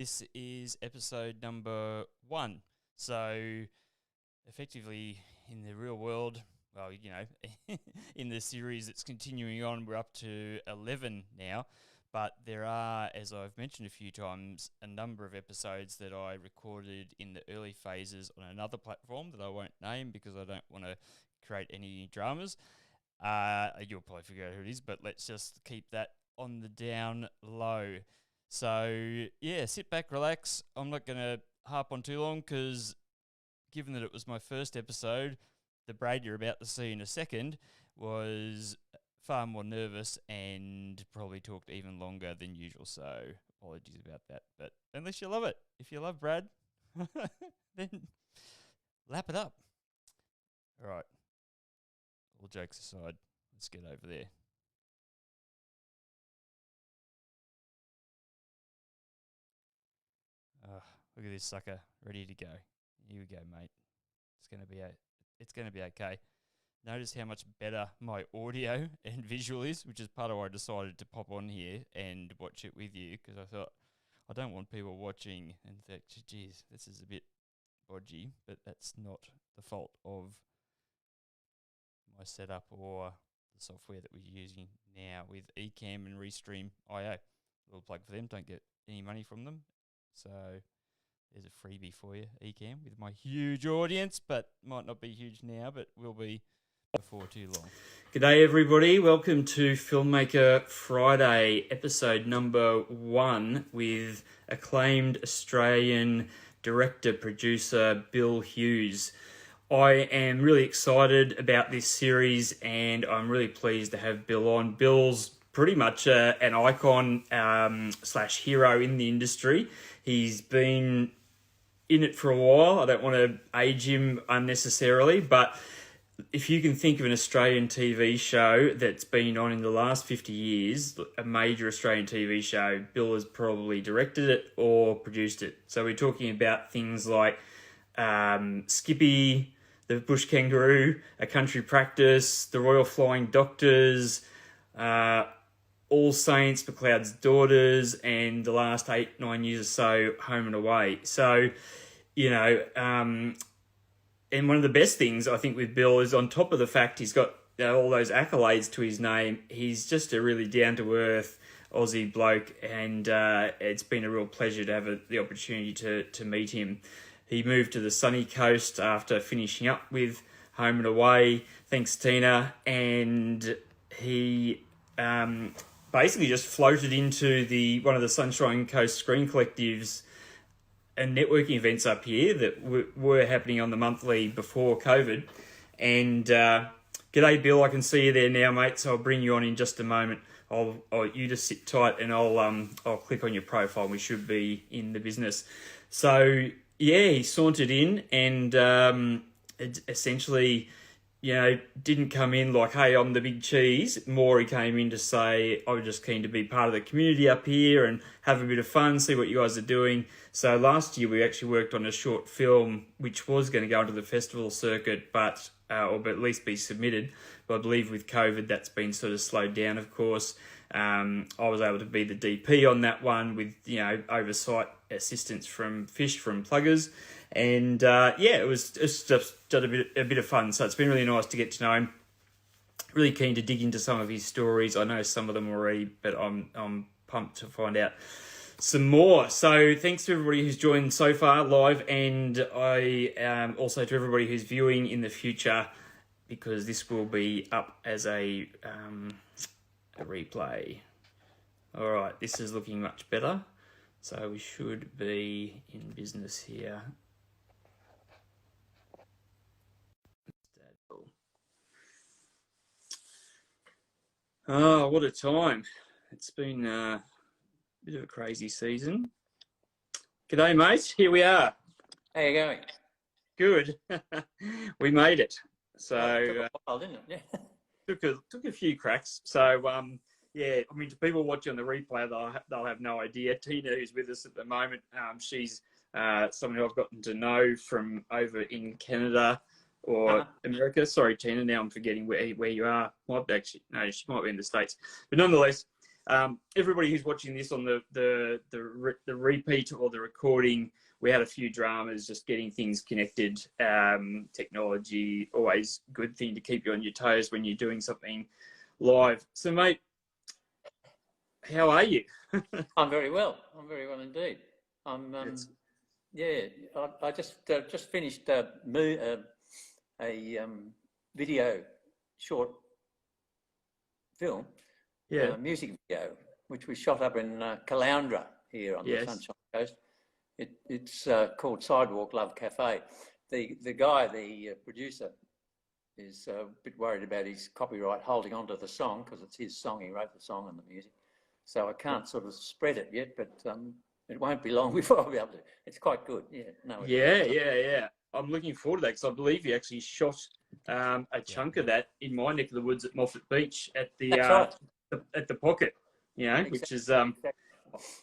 This is episode number 1. So, effectively, in the real world, well, in the series that's continuing on, we're up to 11 now. But there are, as I've mentioned a few times, a number of episodes that I recorded in the early phases on another platform that I won't name because I don't want to create any dramas. You'll probably figure out who it is, but let's just keep that on the down low. So, yeah, sit back, relax. I'm not going to harp on too long because given that it was my first episode, the Brad you're about to see in a second was far more nervous and probably talked even longer than usual. So, apologies about that. But unless you love it, if you love Brad, then lap it up. All right. All jokes aside, let's get over there. Look at this sucker, ready to go. Here we go, mate. It's gonna be okay. Notice how much better my audio and visual is, which is part of why I decided to pop on here and watch it with you, because I thought I don't want people watching and think, geez, this is a bit bodgy, but that's not the fault of my setup or the software that we're using now with Ecamm and Restream.io. A little plug for them, don't get any money from them. So there's a freebie for you, Ecamm, with my huge audience, but might not be huge now, but will be before too long. G'day everybody, welcome to Filmmaker Friday, episode number 1 with acclaimed Australian director, producer Bill Hughes. I am really excited about this series and I'm really pleased to have Bill on. Bill's pretty much an icon slash hero in the industry. He's been in it for a while. I don't want to age him unnecessarily, but if you can think of an Australian TV show that's been on in the last 50 years, a major Australian TV show, Bill has probably directed it or produced it. So we're talking about things like Skippy, The Bush Kangaroo, A Country Practice, The Royal Flying Doctors, All Saints, McCleod's Daughters, and the last 8-9 years or so, Home and Away. So, and one of the best things I think with Bill is on top of the fact he's got all those accolades to his name, he's just a really down-to-earth Aussie bloke, and it's been a real pleasure to have the opportunity to meet him. He moved to the sunny coast after finishing up with Home and Away, thanks Tina, and he basically just floated into one of the Sunshine Coast Screen Collectives and networking events up here that were happening on the monthly before COVID. And g'day Bill, I can see you there now, mate. So I'll bring you on in just a moment. You just sit tight and I'll click on your profile. We should be in the business. So yeah, he sauntered in and it essentially, didn't come in like, hey, I'm the big cheese. More he came in to say, I was just keen to be part of the community up here and have a bit of fun, see what you guys are doing. So last year we actually worked on a short film which was going to go into the festival circuit, but at least be submitted. But I believe with COVID that's been sort of slowed down, of course. I was able to be the DP on that one with, oversight assistance from Pluggers. And it's just a bit of fun. So it's been really nice to get to know him. Really keen to dig into some of his stories. I know some of them already, but I'm pumped to find out some more. So thanks to everybody who's joined so far live, and I also to everybody who's viewing in the future, because this will be up as a replay. All right, this is looking much better. So we should be in business here. Oh, what a time. It's been a bit of a crazy season. G'day, mate. Here we are. How you going? Good. We made it. So took a while, didn't it? Yeah. Took a few cracks. So to people watching on the replay, they'll have no idea. Tina, who's with us at the moment, she's someone who I've gotten to know from over in Canada or America. Sorry, Tina, now I'm forgetting where you are. She might be in the States. But nonetheless, everybody who's watching this on the repeat or the recording, we had a few dramas just getting things connected. Technology, always good thing to keep you on your toes when you're doing something live. So, mate, how are you? I'm very well. I'm very well indeed. I'm yeah. I just finished a video short film, music video, which we shot up in Caloundra here on the Sunshine Coast. It's called Sidewalk Love Cafe. The guy, the producer, is a bit worried about his copyright holding on to the song because it's his song. He wrote the song and the music. So I can't sort of spread it yet, but it won't be long before I'll be able to. It's quite good. Yeah. No. Yeah. I'm looking forward to that because I believe you actually shot a chunk of that in my neck of the woods at Moffat Beach at the at the Pocket, exactly. Which is and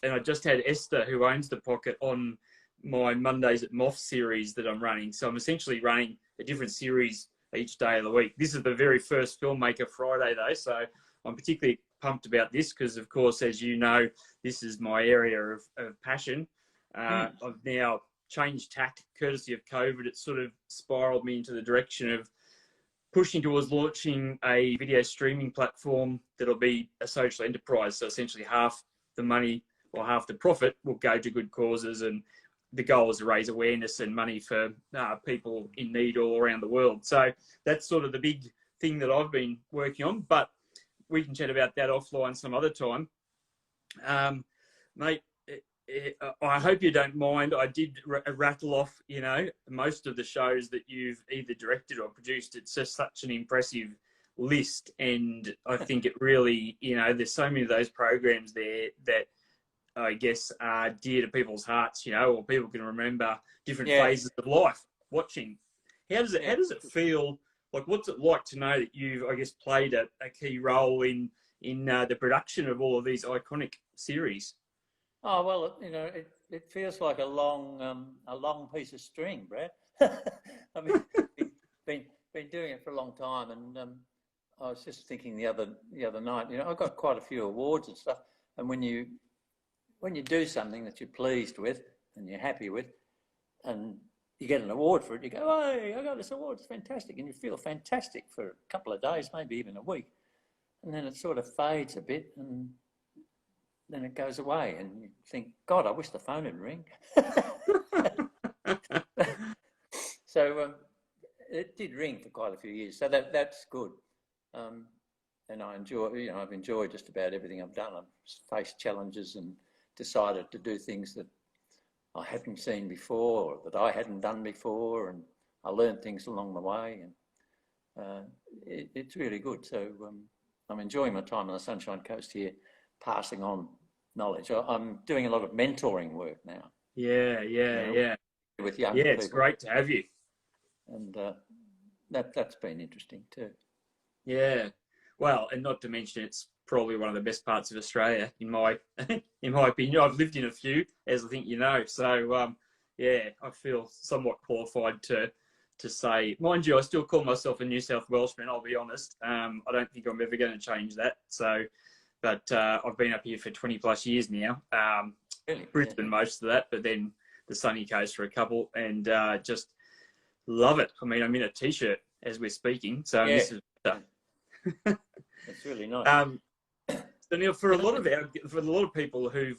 I just had Esther, who owns the Pocket, on my Mondays at Moff series that I'm running. So I'm essentially running a different series each day of the week. This is the very first Filmmaker Friday though, so I'm particularly pumped about this because, of course, as you know, this is my area of passion. I've now changed tack courtesy of COVID. It sort of spiraled me into the direction of pushing towards launching a video streaming platform that'll be a social enterprise. So essentially half the money or half the profit will go to good causes, and the goal is to raise awareness and money for people in need all around the world. So that's sort of the big thing that I've been working on, but we can chat about that offline some other time. Mate, I hope you don't mind. I did rattle off, most of the shows that you've either directed or produced. It's just such an impressive list. And I think it really, there's so many of those programs there that I guess are dear to people's hearts, or people can remember different phases of life watching. How does it feel? Like, what's it like to know that you've, I guess, played a key role in the production of all of these iconic series? Oh well, it feels like a long piece of string, Brad. I mean, been doing it for a long time, and I was just thinking the other night. I got quite a few awards and stuff, and when you do something that you're pleased with and you're happy with, and you get an award for it, you go, oh, hey, I got this award, it's fantastic. And you feel fantastic for a couple of days, maybe even a week. And then it sort of fades a bit and then it goes away. And you think, God, I wish the phone would ring. So it did ring for quite a few years. So that's good. And I enjoy, I've enjoyed just about everything I've done. I've faced challenges and decided to do things that I hadn't seen before or that I hadn't done before, and I learned things along the way, and it's really good. So I'm enjoying my time on the Sunshine Coast here, passing on knowledge. I'm doing a lot of mentoring work now. Yeah. With young people. It's great to have you. And that's been interesting too. Yeah. Well, and not to mention, it's probably one of the best parts of Australia, in my opinion. I've lived in a few, as I think you know. So, I feel somewhat qualified to say, mind you, I still call myself a New South Welshman, I'll be honest. I don't think I'm ever going to change that. So, but I've been up here for 20 plus years now. Really? Brisbane most of that, but then the sunny coast for a couple, and just love it. I mean, I'm in a t-shirt as we're speaking, so this is it's really nice. So Neil, for a lot of people who've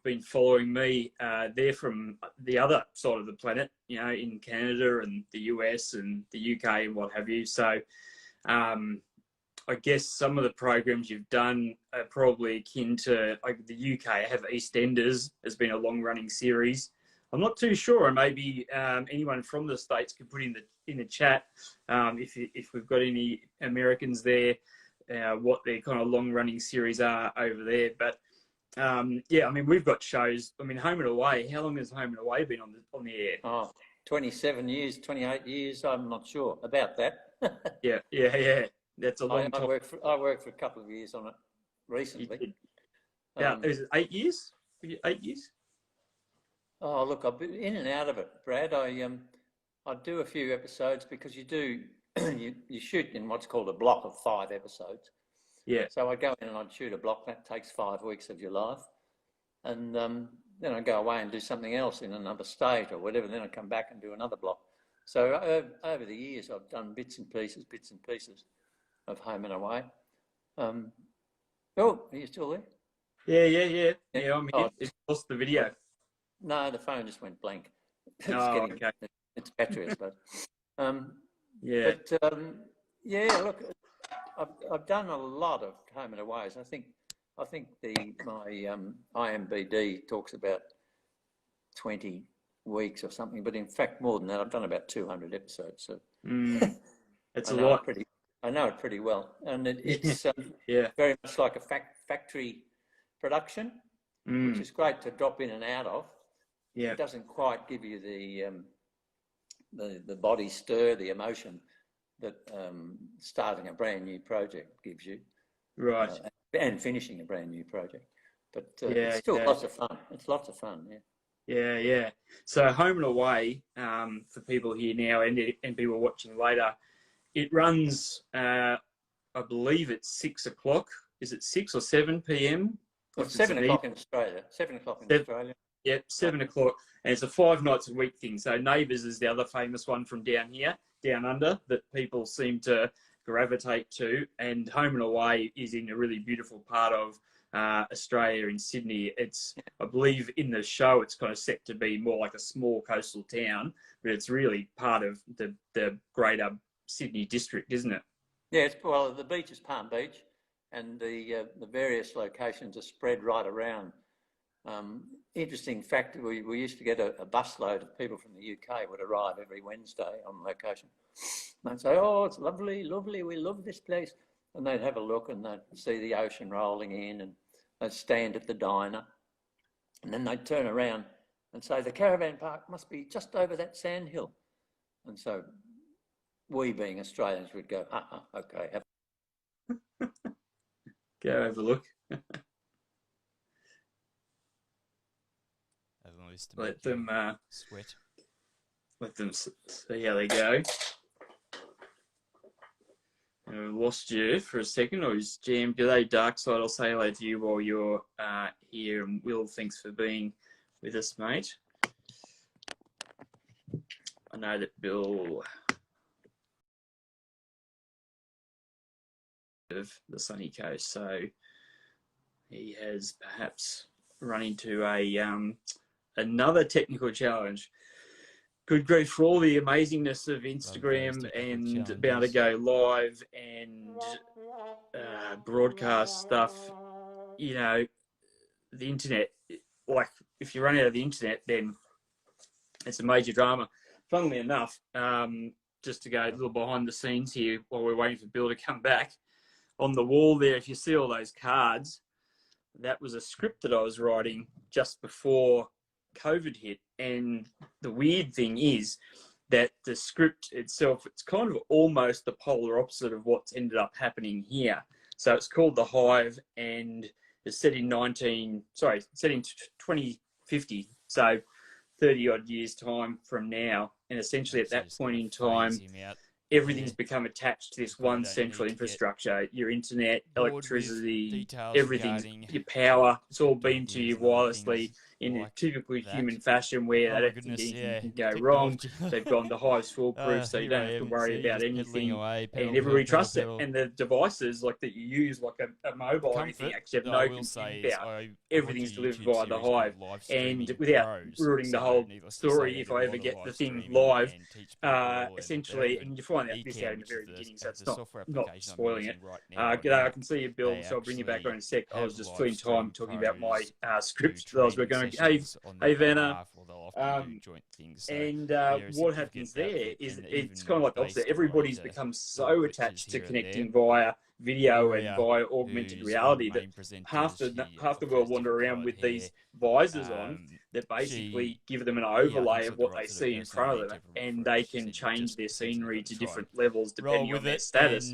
been following me, they're from the other side of the planet, in Canada and the US and the UK and what have you. So, I guess some of the programs you've done are probably akin to, like, the UK have EastEnders has been a long-running series. I'm not too sure, and maybe anyone from the States could put in the chat if we've got any Americans there, what their kind of long-running series are over there. But I mean, we've got shows. I mean, Home and Away. How long has Home and Away been on the air? Oh, 27 years, 28 years. I'm not sure about that. Yeah. That's a long time. I worked for a couple of years on it recently. Yeah, is it 8 years? 8 years? Oh, look, I've been in and out of it, Brad. I do a few episodes because you shoot in what's called a block of 5 episodes, Yeah. So I'd go in and I'd shoot a block. That takes 5 weeks of your life. And then I'd go away and do something else in another state or whatever. Then I'd come back and do another block. So over the years, I've done bits and pieces of Home and Away. Oh, are you still there? Yeah, I'm here. It's lost the video. No, the phone just went blank. Okay. It's battery, I suppose. Yeah. But yeah, look, I've done a lot of Home and Aways. I think my IMDB talks about 20 weeks or something, but in fact more than that. I've done about 200 episodes. So it's a lot. I know it pretty well, and it's very much like a factory production, which is great to drop in and out of. Yeah, it doesn't quite give you the body stir, the emotion that starting a brand new project gives you, right? And finishing a brand new project, but it's still lots of fun. It's lots of fun, Yeah. So Home and Away, for people here now and people watching later, it runs. I believe it's 6 o'clock. Is it 6 or 7 p.m.? It's 7 o'clock in Australia. 7 o'clock in Australia. Yep, 7 o'clock, and it's a 5 nights a week thing. So Neighbours is the other famous one from down under, that people seem to gravitate to. And Home and Away is in a really beautiful part of Australia, in Sydney. It's, I believe, in the show, it's kind of set to be more like a small coastal town, but it's really part of the greater Sydney district, isn't it? Yeah, well, the beach is Palm Beach, and the various locations are spread right around. Interesting fact, we used to get a busload of people from the UK would arrive every Wednesday on location. And they'd say, oh, it's lovely, lovely, we love this place. And they'd have a look and they'd see the ocean rolling in, and they'd stand at the diner. And then they'd turn around and say, the caravan park must be just over that sand hill. And so we, being Australians, would go, okay. Go have a look. Let them sweat. Let them see how they go. I lost you for a second, or is jammed. G'day, Darkside. I'll say hello to you while you're here. And Will, thanks for being with us, mate. I know that Bill of the sunny coast, so he has perhaps run into another technical challenge. Good grief, for all the amazingness of Instagram and being able to go live and broadcast stuff, you know, the internet, like if you run out of the internet, then it's a major drama. Funnily enough, just to go a little behind the scenes here while we're waiting for Bill to come back, on the wall there, if you see all those cards, that was a script that I was writing just before COVID hit. And the weird thing is that the script itself, it's kind of almost the polar opposite of what's ended up happening here. So it's called The Hive, and it's set in 2050. So 30 odd years time from now. And essentially at that point in time, everything's become attached to this one central infrastructure. Your internet, electricity, everything, your power, it's all beamed to you wirelessly in a typical human fashion, where they don't think anything can go wrong. They've gone the Hive's foolproof, so you don't have to worry about anything, and everybody trusts it. And the devices like that you use, like a mobile or anything, actually have no concern about. Everything's delivered via the Hive. And without ruining the whole story, if I ever get the thing live, essentially, and you find out this out in the very beginning, so it's not spoiling it. G'day, I can see you, Bill, so I'll bring you back on in a sec. I was just filling time talking about my script that I was going. Hey, Vanna. What happens there is it's kind of like the opposite. Everybody's become so attached to connecting via video and via augmented reality that half the world wander around with these visors on that basically give them an overlay of what they see in front of them, and they can change their scenery to different levels depending on their status.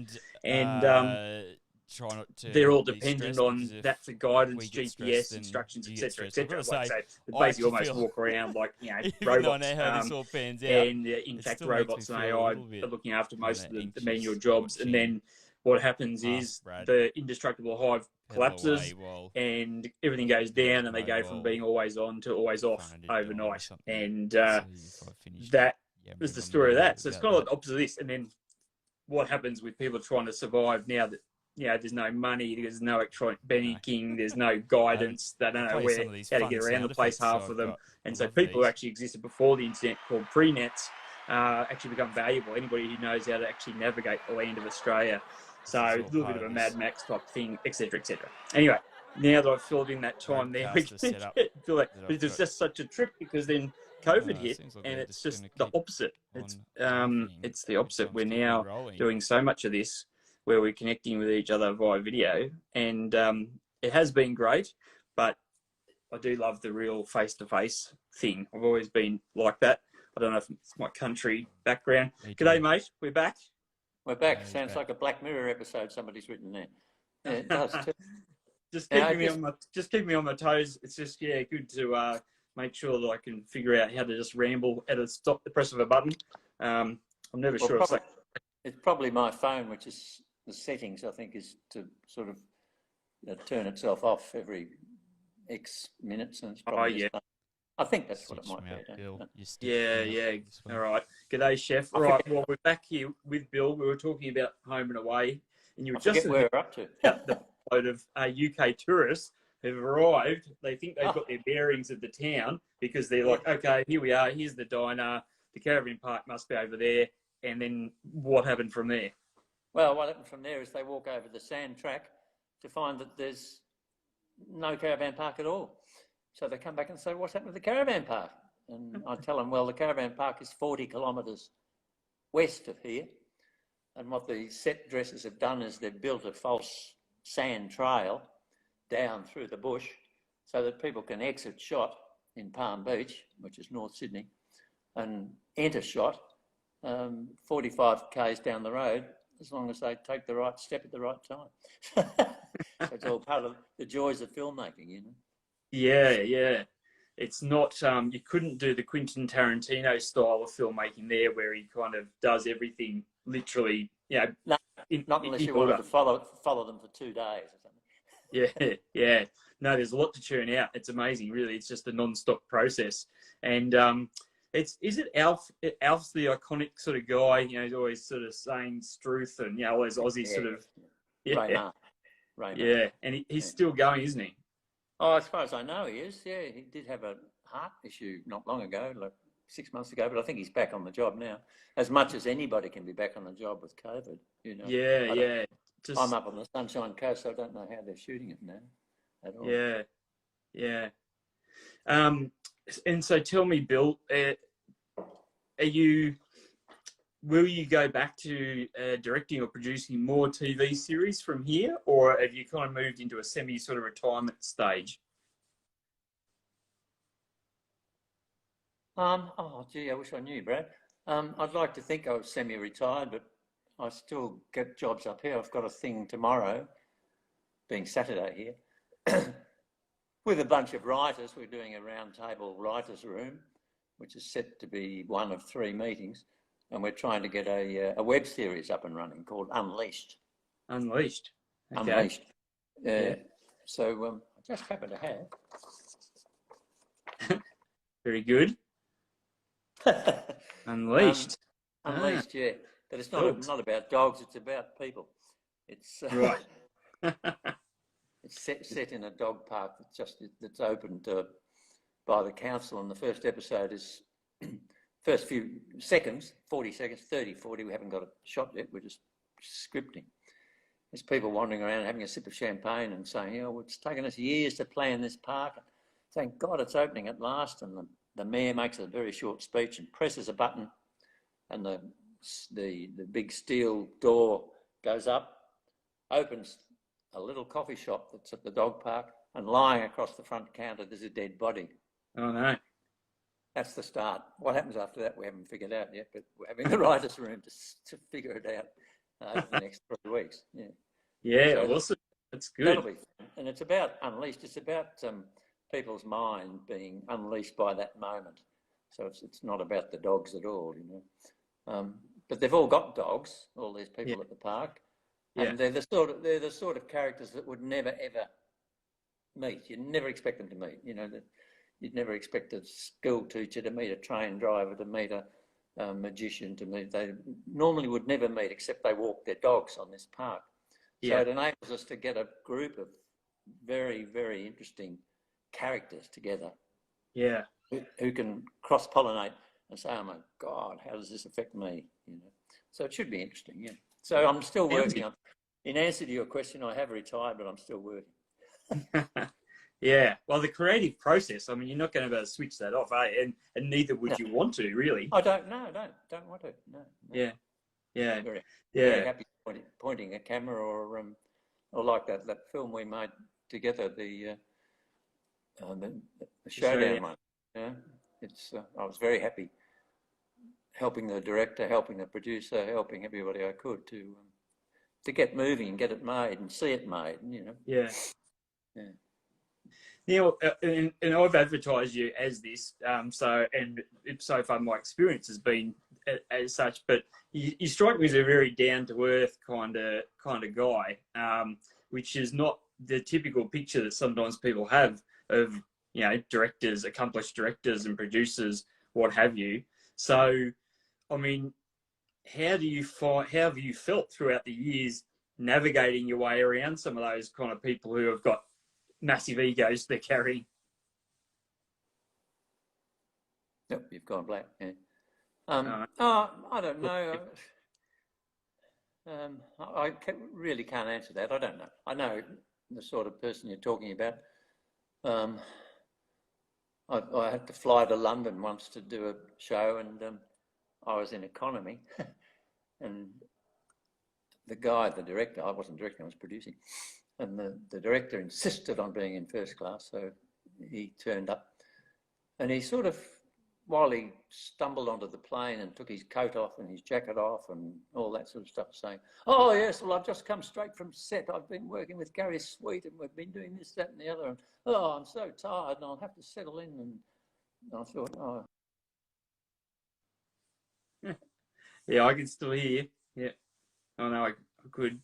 They're all dependent on that for guidance, GPS, instructions, etc., etc. Like, so they basically almost walk around like, you know, robots. And in fact, robots and AI are looking after most of the manual jobs. And then what happens is Brad. the indestructible hive collapses Away while and everything goes down, and they go from being always on to always off trying to do overnight. And see if I finished that was yammering the on story of there that. So it's about kind of that. like the opposite of this. And then what happens with people trying to survive now that, you know, there's no money, there's no electronic banking, there's no guidance, they don't know play some of these how to fun get around the sound place, effects, half so of I've them. got- And I so love people who these. actually existed before the internet, called pre-nets, actually become valuable. Anybody who knows how to actually navigate the land of Australia. So a little bit of a Mad Max type thing, etc., etc. Anyway, now that I've filled in that time there, we Broadcaster can setup feel like that I've it was got. just such a trip, because then COVID hit, Seems like and they're it's just just gonna the keep opposite. It's laughing it's the every opposite. time We're Skippy now rolling. doing so much of this where we're connecting with each other via video, and it has been great, but I do love the real face-to-face thing. I've always been like that. I don't know if it's my country background. Me too. G'day, mate. We're back. We're back. he's Sounds back. like a Black Mirror episode somebody's written there. Yeah, it does too. Just Yeah, keeping me on my toes. It's just good to make sure that I can figure out how to just ramble at the press of a button. I'm never sure. It's probably my phone, which is the settings, I think, is to sort of turn itself off every X minutes. And it's probably I think that's what it might be. Bill. Yeah. All right. G'day, Chef. All right. Well, we're back here with Bill. We were talking about home and away, and you were just where we're up to. the load of UK tourists who've arrived. They think they've got their bearings of the town, because they're like, okay, here we are. Here's the diner. The caravan park must be over there. And then what happened from there? Well, what happened from there is they walk over the sand track to find that there's no caravan park at all. So they come back and say, what's happened to the caravan park? And I tell them, well, the caravan park is 40 kilometres west of here. And what the set dressers have done is they've built a false sand trail down through the bush so that people can exit shot in Palm Beach, which is North Sydney, and enter shot 45 k's down the road, as long as they take the right step at the right time. So it's all part of the joys of filmmaking, you know. Yeah. It's not, you couldn't do the Quentin Tarantino style of filmmaking there, where he kind of does everything literally, not unless you wanted to follow them for 2 days or something. Yeah. No, there's a lot to churn out. It's amazing, really. It's just a non-stop process. And is it Alf? Alf's the iconic sort of guy, you know, he's always sort of saying Struth and, you know, all those Aussie sort of... Raymar. Yeah, and he's still going, isn't he? Oh, as far as I know, he is. Yeah, he did have a heart issue not long ago, like 6 months ago, but I think he's back on the job now. As much as anybody can be back on the job with COVID, you know. Yeah. I'm up on the Sunshine Coast, so I don't know how they're shooting it now at all. Yeah. And so tell me, Bill, will you go back to directing or producing more TV series from here, or have you kind of moved into a semi sort of retirement stage? Oh, gee, I wish I knew, Brad. I'd like to think I was semi-retired, but I still get jobs up here. I've got a thing tomorrow, being Saturday here, with a bunch of writers. We're doing a roundtable writers' room, which is set to be one of 3 meetings. And we're trying to get a web series up and running called Unleashed. Unleashed. Okay. Unleashed. So I just happen to have. Very good. Unleashed. Unleashed, yeah. But it's not about dogs. It's about people. It's right. It's set in a dog park that's opened by the council, and the first episode is. First few seconds, 40 seconds, 30, 40, we haven't got a shot yet, we're just scripting. There's people wandering around having a sip of champagne and saying, you know, it's taken us years to plan this park. And thank God it's opening at last. And the mayor makes a very short speech and presses a button, and the big steel door goes up, opens a little coffee shop that's at the dog park, and lying across the front counter, there's a dead body. Oh, no. That's the start. What happens after that, we haven't figured out yet, but we're having the writers' room to figure it out over the next 3 weeks. Yeah, so awesome. That's good. That'll be fun. And it's about Unleashed. It's about people's mind being unleashed by that moment. So it's not about the dogs at all, you know. But they've all got dogs, all these people at the park. And they're the sort of characters that would never ever meet. You never expect them to meet. You know, that you'd never expect a school teacher to meet a train driver, to meet a magician, to meet. They normally would never meet, except they walk their dogs on this park. So it enables us to get a group of very, very interesting characters together. Yeah. Who can cross-pollinate and say, "Oh my God, how does this affect me?" You know. So it should be interesting. Yeah. So I'm still working on. In answer to your question, I have retired, but I'm still working. Yeah. Well, the creative process, I mean, you're not going to be able to switch that off, eh? And neither would you want to, really. I don't want to. No. Yeah. Yeah. Very happy pointing a camera or like that film we made together, the showdown one. Yeah. It's I was very happy helping the director, helping the producer, helping everybody I could to get moving and get it made and see it made, you know. Yeah. Yeah. Neil, and I've advertised you as this, so far my experience has been as such. But you strike me as a very down to earth kind of guy, which is not the typical picture that sometimes people have of, you know, directors, accomplished directors and producers, what have you. So, I mean, how have you felt throughout the years navigating your way around some of those kind of people who have got massive egos they're carrying? Yep, you've gone black. Yeah. I don't know. I really can't answer that. I don't know. I know the sort of person you're talking about. I had to fly to London once to do a show, and I was in economy, and the director, I wasn't directing, I was producing, and the director insisted on being in first class, so he turned up, and he sort of, while he stumbled onto the plane and took his coat off and his jacket off and all that sort of stuff, saying, "Oh yes, well I've just come straight from set. I've been working with Gary Sweet and we've been doing this, that and the other, and oh, I'm so tired and I'll have to settle in." And I thought, oh. Yeah, I can still hear you. Yeah. Oh no, I could.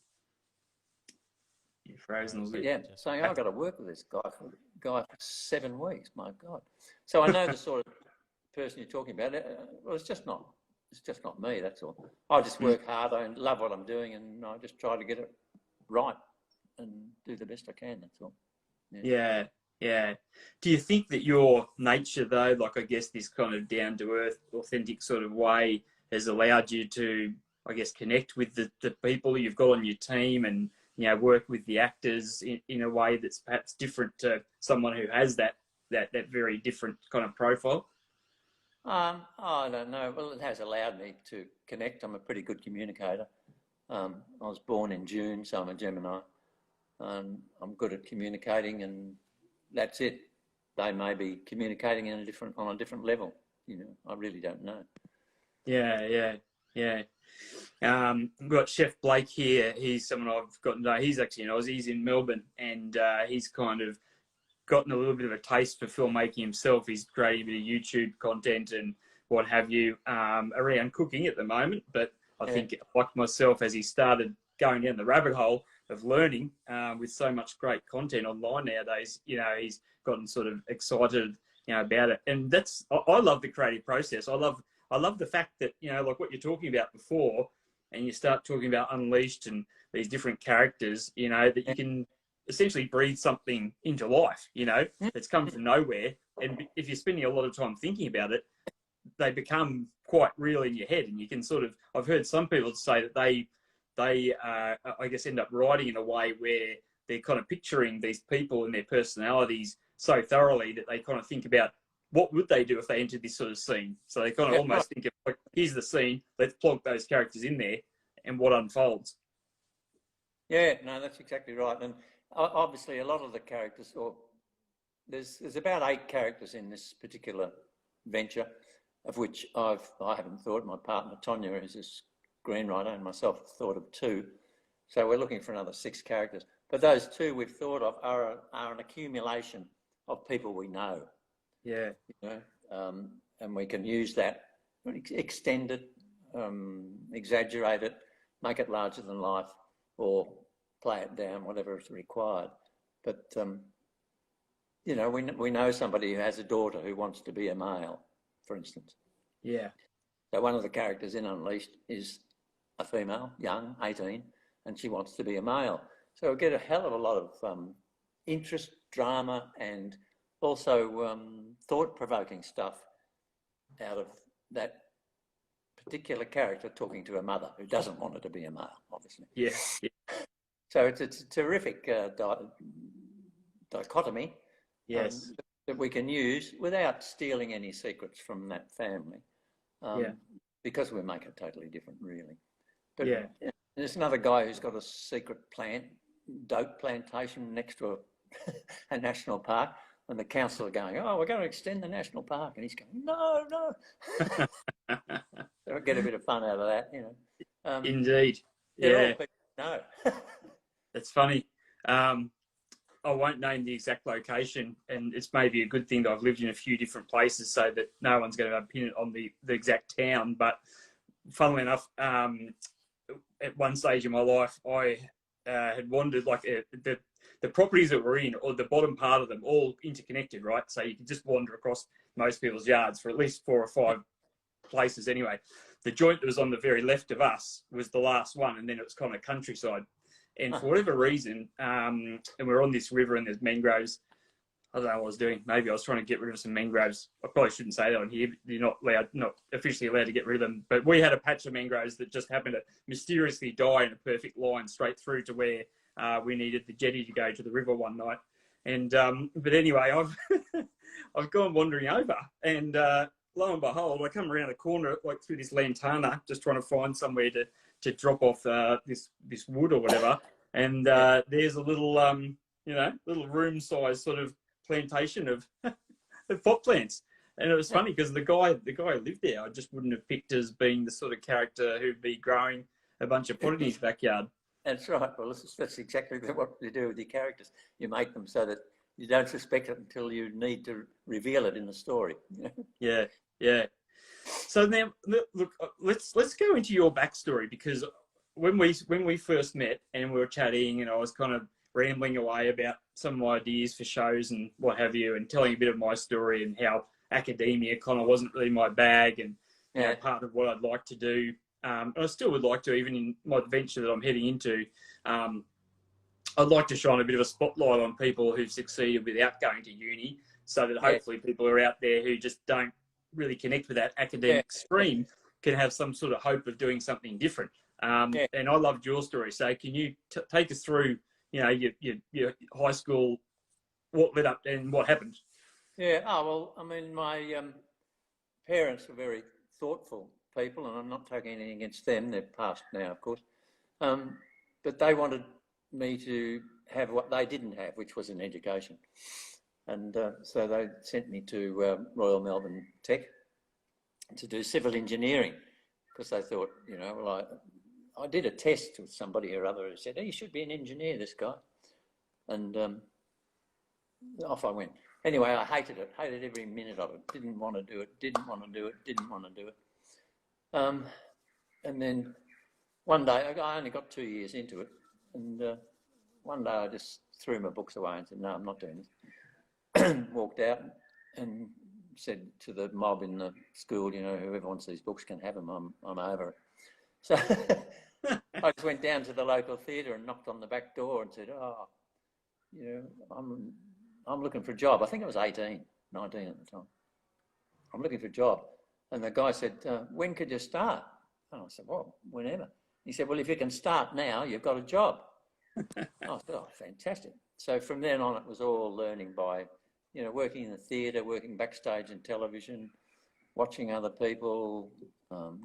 You're frozen a little bit. Yeah, saying, I've got to work with this guy for 7 weeks. My God. So I know the sort of person you're talking about. Well, it's just not me. That's all. I just work hard. I love what I'm doing, and I just try to get it right and do the best I can. That's all. Yeah. Yeah. Do you think that your nature, though, like I guess this kind of down to earth, authentic sort of way, has allowed you to, I guess, connect with the people you've got on your team and, you know, work with the actors in a way that's perhaps different to someone who has that very different kind of profile? I don't know. Well, it has allowed me to connect. I'm a pretty good communicator. I was born in June, so I'm a Gemini. I'm good at communicating, and that's it. They may be communicating on a different level. You know, I really don't know. Yeah. We've got Chef Blake here. He's someone I've gotten to know. He's actually in Aussie. He's in Melbourne, and he's kind of gotten a little bit of a taste for filmmaking himself. He's creating a bit of YouTube content and what have you around cooking at the moment. But I think, like myself, as he started going down the rabbit hole of learning with so much great content online nowadays, you know, he's gotten sort of excited, you know, about it. And that's, I love the creative process. I love the fact that, you know, like what you're talking about before, and you start talking about Unleashed and these different characters, you know, that you can essentially breathe something into life, you know, that's come from nowhere. And if you're spending a lot of time thinking about it, they become quite real in your head. And you can sort of, I've heard some people say that they I guess, end up writing in a way where they're kind of picturing these people and their personalities so thoroughly that they kind of think about what would they do if they entered this sort of scene. So they kind of almost think of, like, here's the scene, let's plonk those characters in there and what unfolds. Yeah, no, that's exactly right. And obviously a lot of the characters, or there's about 8 characters in this particular venture, of which I haven't thought. My partner Tonya is a screenwriter, and myself have thought of 2. So we're looking for another 6 characters. But those 2 we've thought of are an accumulation of people we know. Yeah. You know, and we can use that, extend it, exaggerate it, make it larger than life, or play it down, whatever is required. But, you know, we know somebody who has a daughter who wants to be a male, for instance. Yeah. So one of the characters in Unleashed is a female, young, 18, and she wants to be a male. So we get a hell of a lot of interest, drama, and also thought-provoking stuff out of that particular character talking to a mother who doesn't want her to be a male, obviously. Yeah. Yeah. So it's a terrific dichotomy Yes. that we can use without stealing any secrets from that family, because we make it totally different, really. But Yeah. there's another guy who's got a secret dope plantation next to a national park, and the council are going, "Oh, we're going to extend the national park," and he's going, "No, no." So I get a bit of fun out of that, you know. Indeed. They're all Yeah. people no. That's funny. I won't name the exact location, and it's maybe a good thing that I've lived in a few different places so that no one's going to pin it on the exact town. But funnily enough, at one stage in my life, I had wandered, like the properties that we're in, or the bottom part of them, all interconnected, right? So you can just wander across most people's yards for at least 4 or 5 places anyway. The joint that was on the very left of us was the last one, and then it was kind of countryside. And for whatever reason, and we're on this river and there's mangroves. I don't know what I was doing. Maybe I was trying to get rid of some mangroves. I probably shouldn't say that on here. You're not officially allowed to get rid of them. But we had a patch of mangroves that just happened to mysteriously die in a perfect line straight through to where we needed the jetty to go to the river one night. And but anyway, I've gone wandering over, and lo and behold, I come around a corner like through this lantana, just trying to find somewhere to drop off this wood or whatever. And there's a little little room size sort of plantation of pot plants. And it was funny because the guy who lived there, I just wouldn't have picked as being the sort of character who'd be growing a bunch of pot in his backyard. That's right. Well, that's exactly what you do with your characters. You make them so that you don't suspect it until you need to reveal it in the story. Yeah, yeah. So now, look, let's go into your backstory, because when we first met and we were chatting, and I was kind of rambling away about some of my ideas for shows and what have you, and telling a bit of my story and how academia kind of wasn't really my bag, and you know, part of what I'd like to do. And I still would like to, even in my venture that I'm heading into. I'd like to shine a bit of a spotlight on people who've succeeded without going to uni, so that hopefully people are out there who just don't really connect with that academic stream can have some sort of hope of doing something different. And I loved your story. So can you take us through, you know, your high school, what led up and what happened? Yeah. Oh, well, I mean, my parents were very thoughtful people, and I'm not taking anything against them. They're passed now, of course. But they wanted me to have what they didn't have, which was an education. And so they sent me to Royal Melbourne Tech to do civil engineering, because they thought, you know, well, I did a test with somebody or other who said, "Hey, you should be an engineer, this guy." And off I went. Anyway, I hated it, hated every minute of it. Didn't want to do it, didn't want to do it, didn't want to do it. And then one day, I only got 2 years into it, and one day I just threw my books away and said, "No, I'm not doing this." Walked out and said to the mob in the school, you know, "Whoever wants these books can have them. I'm over it." So I just went down to the local theatre and knocked on the back door and said, "Oh, you know, I'm looking for a job." I think I was 19 at the time. "I'm looking for a job." And the guy said, "When could you start?" And I said, "Well, whenever." He said, "Well, if you can start now, you've got a job." I said, "Oh, fantastic." So from then on, it was all learning by, you know, working in the theatre, working backstage in television, watching other people,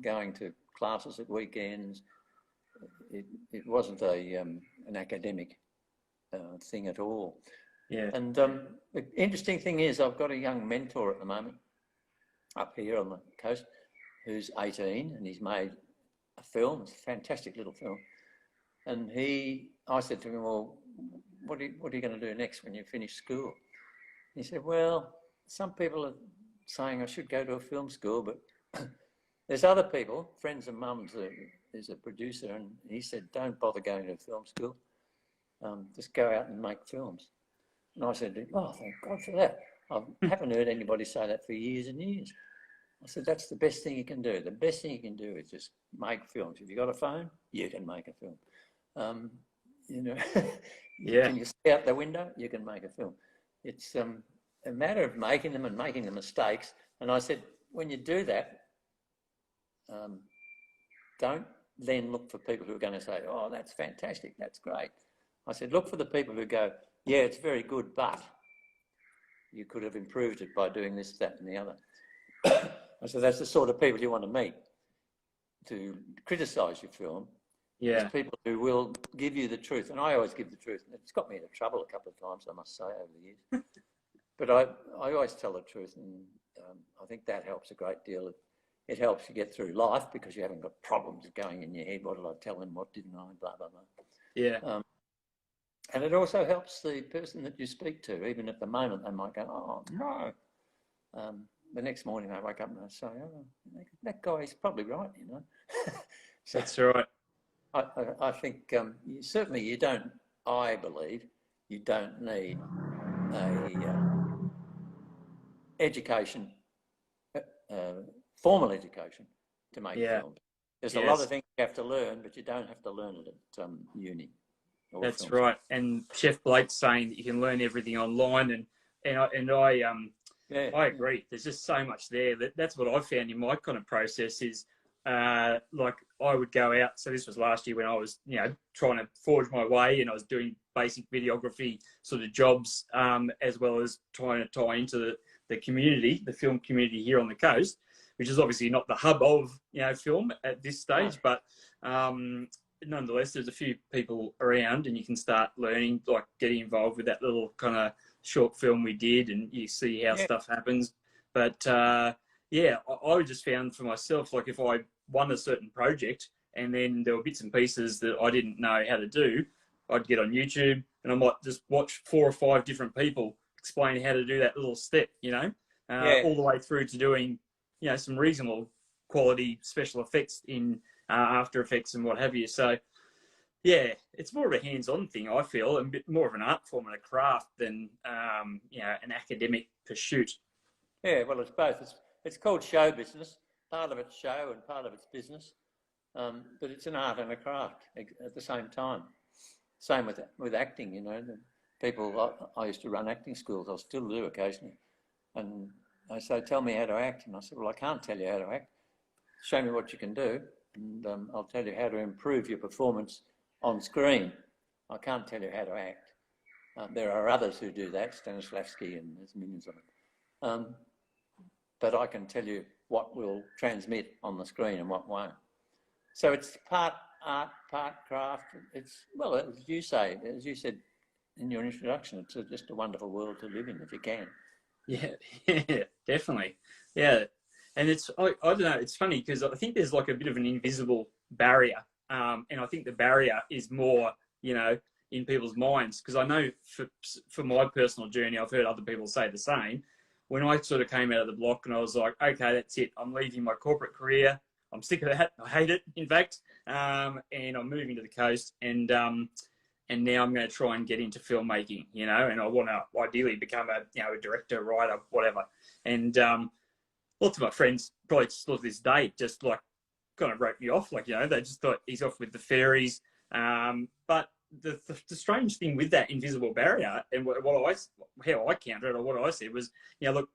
going to classes at weekends. It wasn't an academic thing at all. Yeah. And the interesting thing is, I've got a young mentor at the moment up here on the coast who's 18, and he's made a film. It's a fantastic little film. And I said to him, "Well, what are you going to do next when you finish school?" He said, "Well, some people are saying I should go to a film school, but There's other people, friends and mums, is a producer, and he said, don't bother going to film school. Just go out and make films. And I said, oh, thank God for that. I haven't heard anybody say that for years and years. I said, that's the best thing you can do. The best thing you can do is just make films. If you've got a phone, you can make a film. You know, Yeah. can you see out the window? You can make a film. It's a matter of making them and making the mistakes. And I said, when you do that, don't then look for people who are going to say, oh, that's fantastic, that's great. I said, look for the people who go, yeah, it's very good, but you could have improved it by doing this, that, and the other. I said, that's the sort of people you want to meet to criticise your film. Yeah. There's people who will give you the truth, and I always give the truth. It's got me into trouble a couple of times, I must say, over the years. But I always tell the truth, and I think that helps a great deal. It helps you get through life because you haven't got problems going in your head. What did I tell him? What didn't I? Blah, blah, blah. Yeah. And it also helps the person that you speak to. Even at the moment, they might go, oh, no. The next morning, they wake up and they say, oh, that guy's probably right, you know. So That's right. I think certainly you don't, I believe, you don't need a education, formal education to make films. There's a lot of things you have to learn, but you don't have to learn it at uni. That's right. And Chef Blake's saying that you can learn everything online, and I agree. There's just so much there. That's what I found in my kind of process is like I would go out. So this was last year when I was, you know, trying to forge my way, and I was doing basic videography sort of jobs, as well as trying to tie into the community, the film community here on the coast, which is obviously not the hub of, you know, film at this stage, but nonetheless, there's a few people around, and you can start learning, like getting involved with that little kind of short film we did, and you see how stuff happens. But I just found for myself, like if I won a certain project and then there were bits and pieces that I didn't know how to do, I'd get on YouTube and I might just watch 4 or 5 different people explain how to do that little step, you know, all the way through to doing, you know, some reasonable quality special effects in After Effects and what have you. So, yeah, it's more of a hands-on thing, I feel, and a bit more of an art form and a craft than, you know, an academic pursuit. Yeah, well, it's both. It's called show business. Part of it's show and part of it's business. But it's an art and a craft at the same time. Same with acting, you know. I used to run acting schools. I still do occasionally. And they say, tell me how to act. And I said, well, I can't tell you how to act. Show me what you can do, and I'll tell you how to improve your performance on screen. I can't tell you how to act. There are others who do that, Stanislavski, and there's millions of them. But I can tell you what will transmit on the screen and what won't. So it's part art, part craft. It's, well, as you said in your introduction, it's just a wonderful world to live in if you can. Yeah, definitely. Yeah. And it's, I don't know, it's funny because I think there's like a bit of an invisible barrier. And I think the barrier is more, you know, in people's minds. Because I know for my personal journey, I've heard other people say the same. When I sort of came out of the block and I was like, okay, that's it. I'm leaving my corporate career. I'm sick of that. I hate it, in fact. And I'm moving to the coast. And now I'm going to try and get into filmmaking, you know, and I want to ideally become a director, writer, whatever. And lots of my friends probably still to this day just like kind of wrote me off, like, you know, they just thought he's off with the fairies. But the strange thing with that invisible barrier and how I countered it or what I said was, you know, look,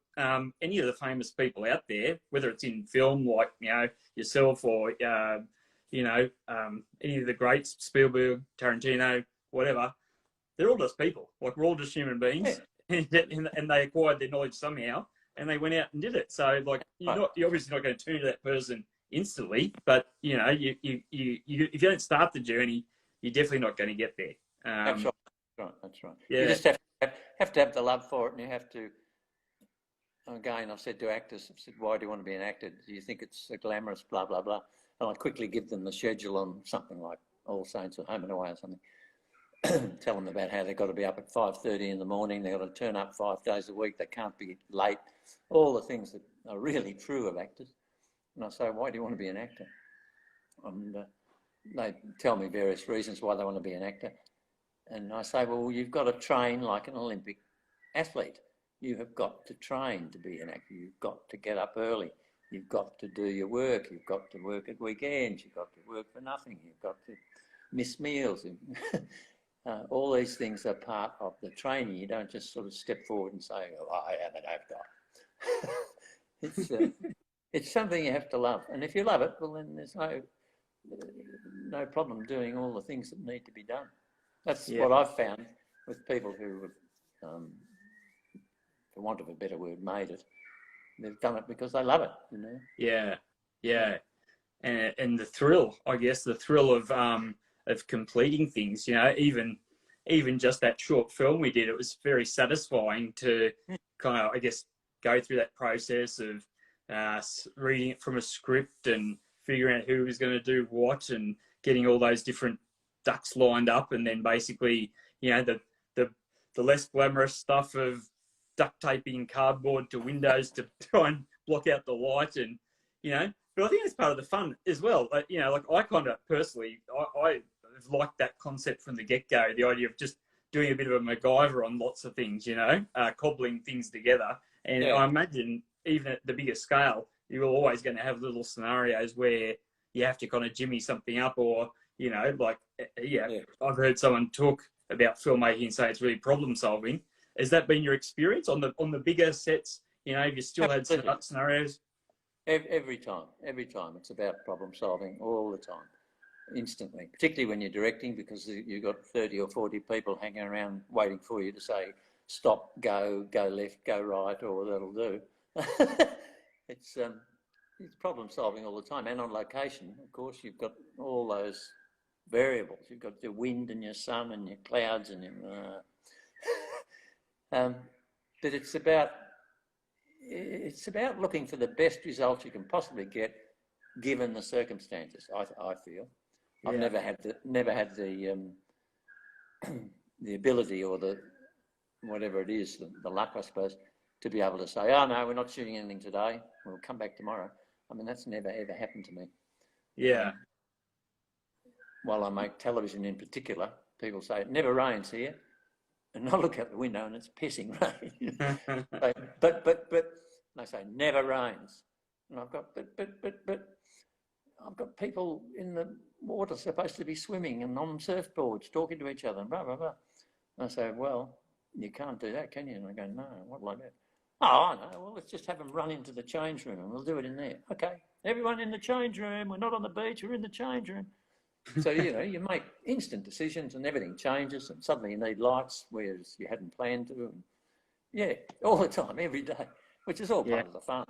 any of the famous people out there, whether it's in film like, you know, yourself or, you know, any of the greats, Spielberg, Tarantino, whatever, they're all just people. Like, we're all just human beings, and they acquired their knowledge somehow, and they went out and did it. So, like, you're obviously not going to turn to that person instantly, but you know, you if you don't start the journey, you're definitely not going to get there. That's right. That's right. Yeah. You just have to have the love for it, and you have to. Again, I've said to actors, I've said, why do you want to be an actor? Do you think it's a glamorous, blah, blah, blah? And I quickly give them the schedule on something like All Saints or Home and Away or something. Tell them about how they've got to be up at 5:30 in the morning. They've got to turn up 5 days a week. They can't be late. All the things that are really true of actors. And I say, why do you want to be an actor? And they tell me various reasons why they want to be an actor. And I say, well, you've got to train like an Olympic athlete. You have got to train to be an actor. You've got to get up early. You've got to do your work. You've got to work at weekends. You've got to work for nothing. You've got to miss meals. All these things are part of the training. You don't just sort of step forward and say, oh, I am an actor. It's something you have to love. And if you love it, well, then there's no problem doing all the things that need to be done. That's what I've found with people who have, for want of a better word, made it. They've done it because they love it, you know. Yeah. And the thrill, I guess, the thrill of completing things, you know, even just that short film we did, it was very satisfying to kind of, I guess, go through that process of reading it from a script and figuring out who was going to do what and getting all those different ducks lined up, and then basically, you know, the less glamorous stuff of duct taping cardboard to windows to try and block out the light, and, you know, but I think it's part of the fun as well. Like, you know, like I kind of personally, I liked that concept from the get-go, the idea of just doing a bit of a MacGyver on lots of things, you know, cobbling things together. And I imagine even at the bigger scale, you're always going to have little scenarios where you have to kind of jimmy something up, or, you know, like, I've heard someone talk about filmmaking and say it's really problem solving. Has that been your experience on the bigger sets? You know, have you still had scenarios? Every time it's about problem solving all the time, instantly, particularly when you're directing, because you've got 30 or 40 people hanging around waiting for you to say, stop, go left, go right, or that'll do. It's problem solving all the time. And on location, of course, you've got all those variables. You've got your wind and your sun and your clouds and your... but it's about looking for the best result you can possibly get, given the circumstances. I feel I've never had the the ability or the whatever it is, the luck, I suppose, to be able to say, oh no, we're not shooting anything today, we'll come back tomorrow. I mean, that's never ever happened to me. While I make television in particular, people say it never rains here. And I look out the window and it's pissing rain. but they say never rains, and I've got but I've got people in the water supposed to be swimming and on surfboards talking to each other and blah blah blah. And I say, well, you can't do that, can you? And I go, no, what like that? Oh, I know. Well, let's just have them run into the change room and we'll do it in there. Okay, everyone in the change room. We're not on the beach. We're in the change room. So, you know, you make instant decisions and everything changes, and suddenly you need lights whereas you hadn't planned to. And all the time, every day, which is all part of the fun.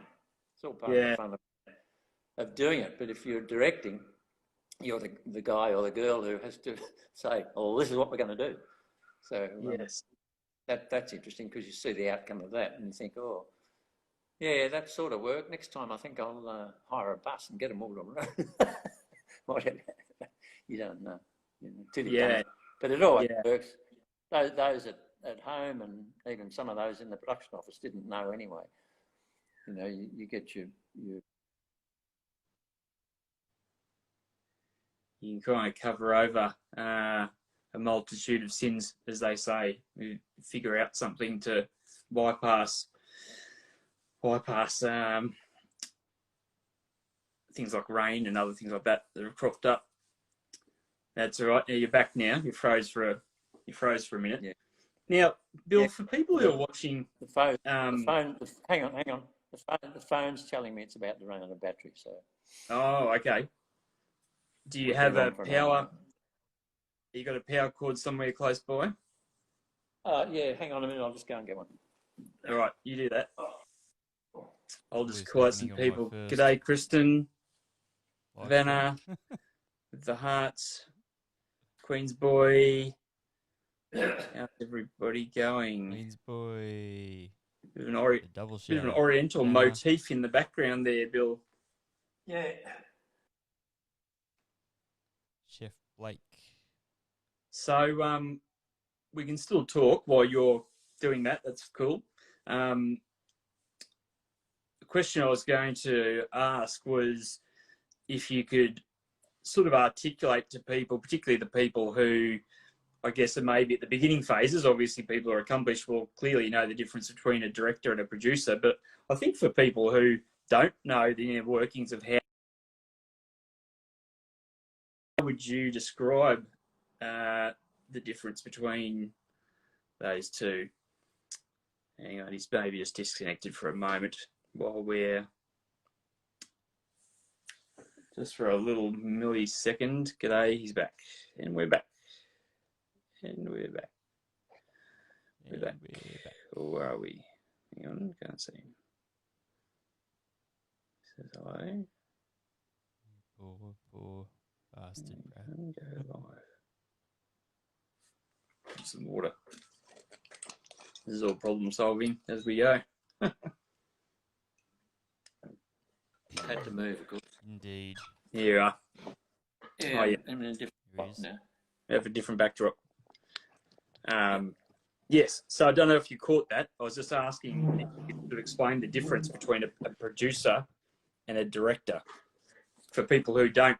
It's all part of the fun of doing it. But if you're directing, you're the guy or the girl who has to say, oh, this is what we're going to do. So that's interesting, because you see the outcome of that and you think, oh, yeah, that sort of work. Next time I think I'll hire a bus and get them all on the road. Whatever. You don't know, till you've done it. But it always works. Those at home, and even some of those in the production office, didn't know anyway. You know, you get your... You can kind of cover over a multitude of sins, as they say. You figure out something to bypass things like rain and other things like that have cropped up. That's all right. Now you're back. Now you froze for a minute. Yeah. Now, Bill, for people who are watching, the phone. Hang on. The phone's telling me it's about to run out of battery. So. Oh, okay. Do you have a power? You got a power cord somewhere close by? Yeah. Hang on a minute. I'll just go and get one. All right, you do that. I'll just call out some people. G'day, Kristen, Vanna, with the hearts. Queen's Boy. How's everybody going? Queen's Boy. Bit of an oriental motif in the background there, Bill. Yeah. Chef Blake. So we can still talk while you're doing that. That's cool. A question I was going to ask was if you could sort of articulate to people, particularly the people who I guess are maybe at the beginning phases. Obviously, people who are accomplished will clearly know the difference between a director and a producer. But I think for people who don't know the inner workings of how would you describe the difference between those two? Hang on, he's maybe just disconnected for a moment while we're just for a little millisecond. G'day, he's back, and we're back, and we're back. We're back. Where are we? Hang on, can't see him. Says hello. Poor bastard, bro. Go live. Some water. This is all problem solving as we go. Had to move, of course. Indeed. Here you are. Yeah, Oh, yeah. I'm in a different There spot is. now. We have a different backdrop. Yes, so I don't know if you caught that. I was just asking if you could explain the difference between a producer and a director for people who don't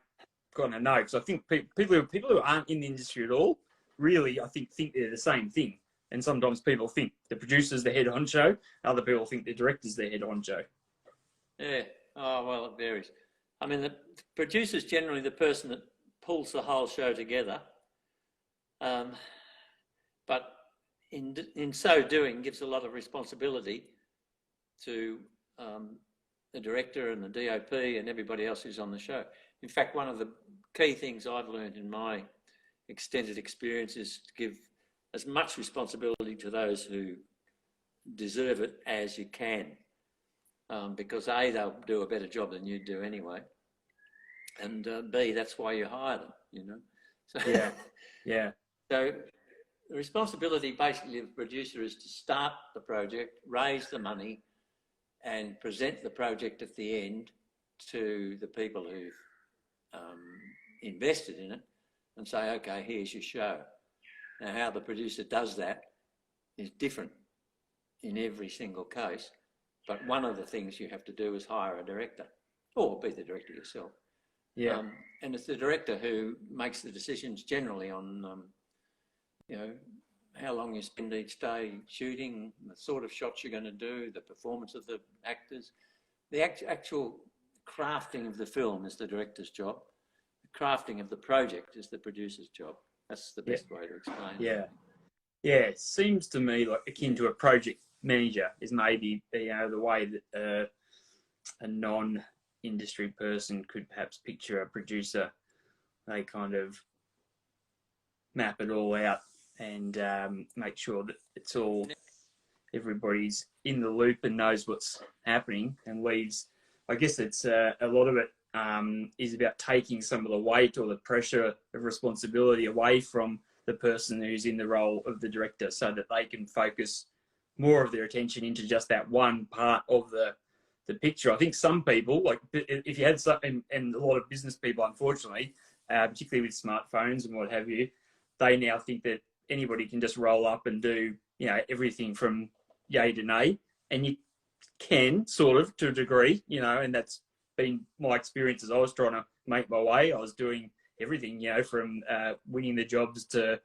kind of know. Because I think people who aren't in the industry at all really, I think they're the same thing. And sometimes people think the producer's the head honcho. Other people think the director's the head honcho. Yeah. Oh, well, it varies. I mean, the producer's generally the person that pulls the whole show together. But in so doing, gives a lot of responsibility to the director and the DOP and everybody else who's on the show. In fact, one of the key things I've learned in my extended experience is to give as much responsibility to those who deserve it as you can. Because A, they'll do a better job than you do anyway. And B, that's why you hire them, you know. So, Yeah. So the responsibility basically of the producer is to start the project, raise the money, and present the project at the end to the people who've invested in it and say, okay, here's your show. Now, how the producer does that is different in every single case, but one of the things you have to do is hire a director or be the director yourself. Yeah. And it's the director who makes the decisions generally on, you know, how long you spend each day shooting, the sort of shots you're going to do, the performance of the actors. The actual crafting of the film is the director's job. The crafting of the project is the producer's job. That's the best way to explain it. Yeah, it seems to me like akin to a project manager is maybe, you know, the way that a non-industry person could perhaps picture a producer. They kind of map it all out and make sure that it's all, everybody's in the loop and knows what's happening, and leaves, I guess it's a lot of it is about taking some of the weight or the pressure of responsibility away from the person who's in the role of the director, so that they can focus more of their attention into just that one part of the picture. I think some people, like if you had something, and a lot of business people, unfortunately, particularly with smartphones and what have you, they now think that anybody can just roll up and do, you know, everything from yay to nay. And you can, sort of, to a degree, you know, and that's been my experience as I was trying to make my way. I was doing everything, you know, from winning the jobs to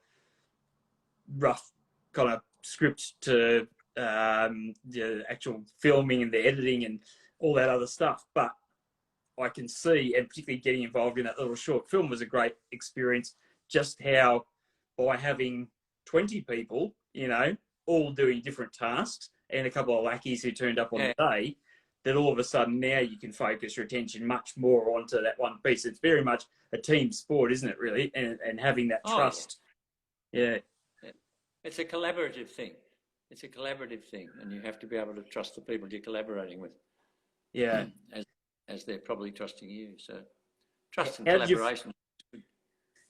rough kind of script to the actual filming and the editing and all that other stuff. But I can see, and particularly getting involved in that little short film was a great experience, just how by having 20 people, you know, all doing different tasks and a couple of lackeys who turned up on the day, that all of a sudden now you can focus your attention much more onto that one piece. It's very much a team sport, isn't it, really? And having that trust. Yeah. It's a collaborative thing. It's a collaborative thing, and you have to be able to trust the people you're collaborating with. Yeah. As they're probably trusting you. So trust and collaboration.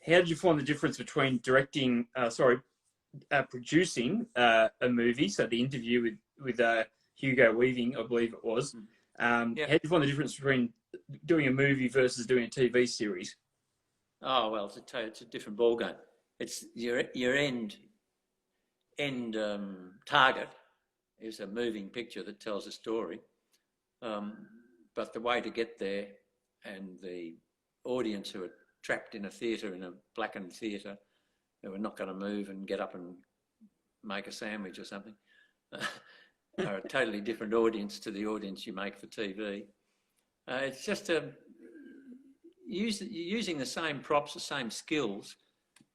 How did you find the difference between producing a movie, so the interview with Hugo Weaving, I believe it was. How did you find the difference between doing a movie versus doing a TV series? Oh, well, it's a different ballgame. It's your end target is a moving picture that tells a story. But the way to get there, and the audience who are trapped in a theatre, in a blackened theatre, who are not going to move and get up and make a sandwich or something, are a totally different audience to the audience you make for TV. It's just using the same props, the same skills,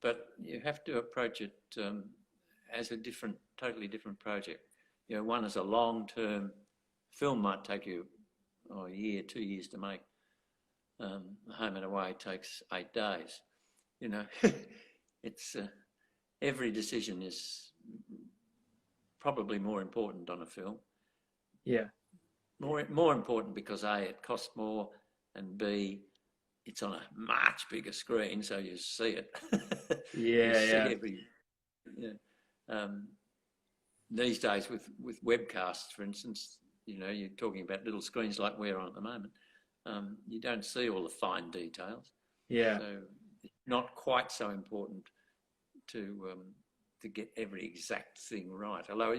but you have to approach it as a totally different project. You know, one is a long-term film, might take you a year, 2 years to make. Home and Away takes 8 days. You know, it's every decision is probably more important on a film. Yeah. More important because A, it costs more, and B, it's on a much bigger screen, so you see it. Yeah, These days with webcasts, for instance, you know, you're talking about little screens like we're on at the moment. You don't see all the fine details. Yeah. So it's not quite so important to get every exact thing right. Although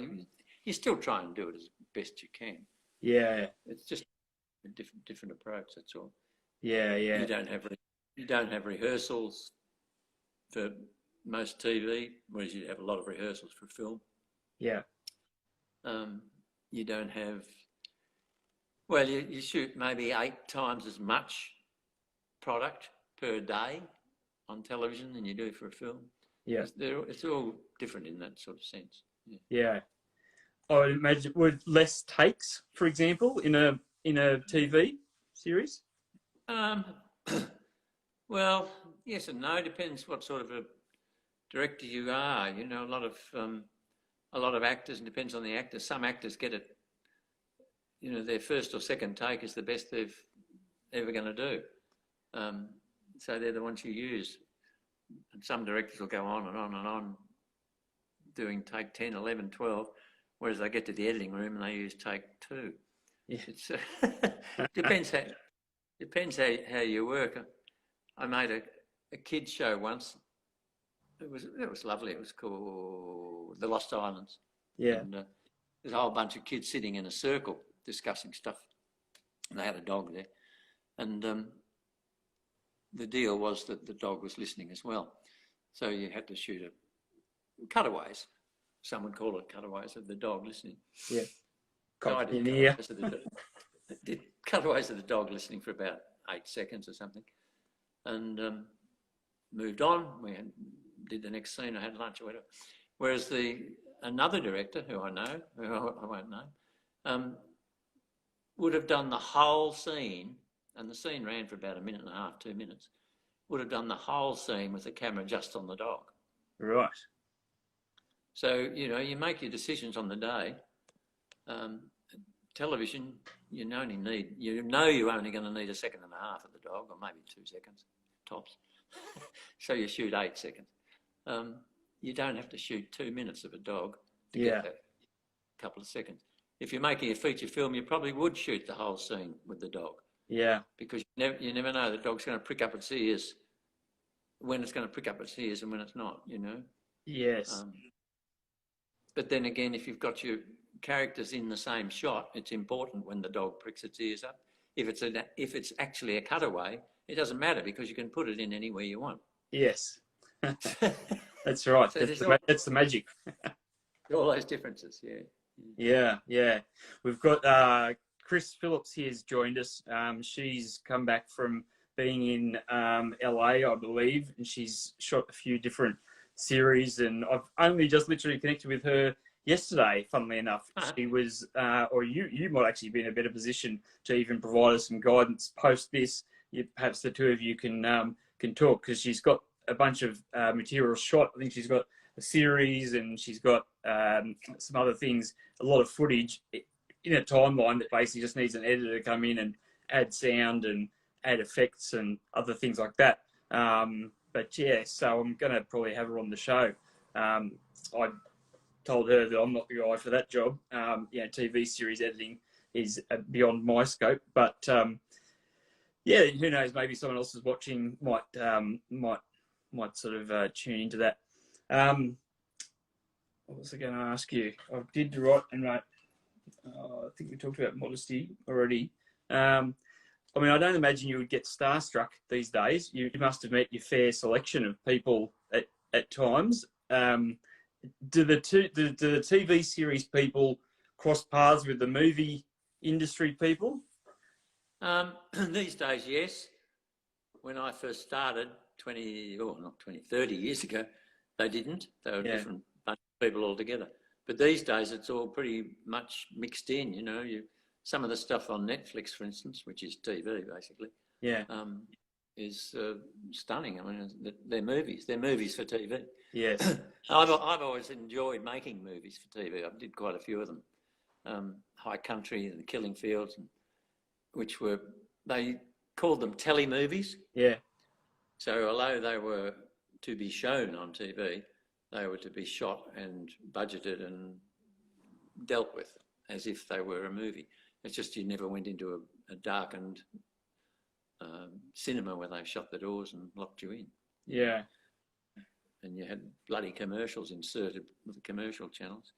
you still try and do it as best you can. Yeah. It's just a different approach. That's all. Yeah. You don't have rehearsals for most TV, whereas you have a lot of rehearsals for film. Yeah. You don't have. Well, you shoot maybe 8 times as much product per day on television than you do for a film. Yeah. It's all different in that sort of sense. Yeah. I would imagine with less takes, for example, in a TV series. Well, yes and no. Depends what sort of a director you are. You know, a lot of actors, and depends on the actor. Some actors get it. You know, their first or second take is the best they've ever going to do. So they're the ones you use. And some directors will go on and on and on doing take 10, 11, 12, whereas they get to the editing room and they use take 2. Yeah. It's depends how you work. I made a kids show once. It was lovely. It was called The Lost Islands. Yeah. And there's a whole bunch of kids sitting in a circle discussing stuff. And they had a dog there. And the deal was that the dog was listening as well. So you had to shoot cutaways. Some would call it cutaways of the dog listening. Yeah. So I did cutaways of the dog listening for about 8 seconds or something. And moved on. We did the next scene. I had lunch or whatever. Whereas another director who I know, who I won't know, would have done the whole scene, and the scene ran for about 1.5 minutes, 2 minutes, would have done the whole scene with the camera just on the dog. Right. So, you know, you make your decisions on the day. Television, you only you're only going to need 1.5 seconds of the dog, or maybe 2 seconds, tops. So you shoot 8 seconds. You don't have to shoot 2 minutes of a dog to get that couple of seconds. If you're making a feature film, you probably would shoot the whole scene with the dog. Yeah. Because you never know, the dog's going to prick up its ears, when it's going to prick up its ears and when it's not, you know. Yes. But then again, if you've got your characters in the same shot, it's important when the dog pricks its ears up. If it's actually a cutaway, it doesn't matter because you can put it in anywhere you want. Yes. That's right. So that's the magic. All those differences, yeah. Yeah. We've got Chris Phillips here has joined us. She's come back from being in LA, I believe, and she's shot a few different series, and I've only just literally connected with her yesterday, funnily enough. She was, or you might actually be in a better position to even provide us some guidance post this. Perhaps the two of you can talk, because she's got a bunch of material shot. I think she's got a series, and she's got some other things, a lot of footage in a timeline that basically just needs an editor to come in and add sound and add effects and other things like that. But yeah, so I'm going to probably have her on the show. I told her that I'm not the guy for that job. TV series editing is beyond my scope. But yeah, who knows? Maybe someone else is watching might sort of tune into that. What was I going to ask you? I did write and write. I think we talked about modesty already. I mean, I don't imagine you would get starstruck these days. You must have met your fair selection of people at times. Do the TV series people cross paths with the movie industry people? These days, yes. When I first started 30 years ago, they didn't. They were a different bunch of people altogether. But these days, it's all pretty much mixed in, you know. Some of the stuff on Netflix, for instance, which is TV basically, is stunning. I mean, they're movies. They're movies for TV. Yes. I've always enjoyed making movies for TV. I did quite a few of them. High Country and The Killing Fields, which they called them telemovies. Yeah. So although they were to be shown on TV, they were to be shot and budgeted and dealt with as if they were a movie. It's just you never went into a darkened cinema where they shut the doors and locked you in. Yeah. And you had bloody commercials inserted with the commercial channels.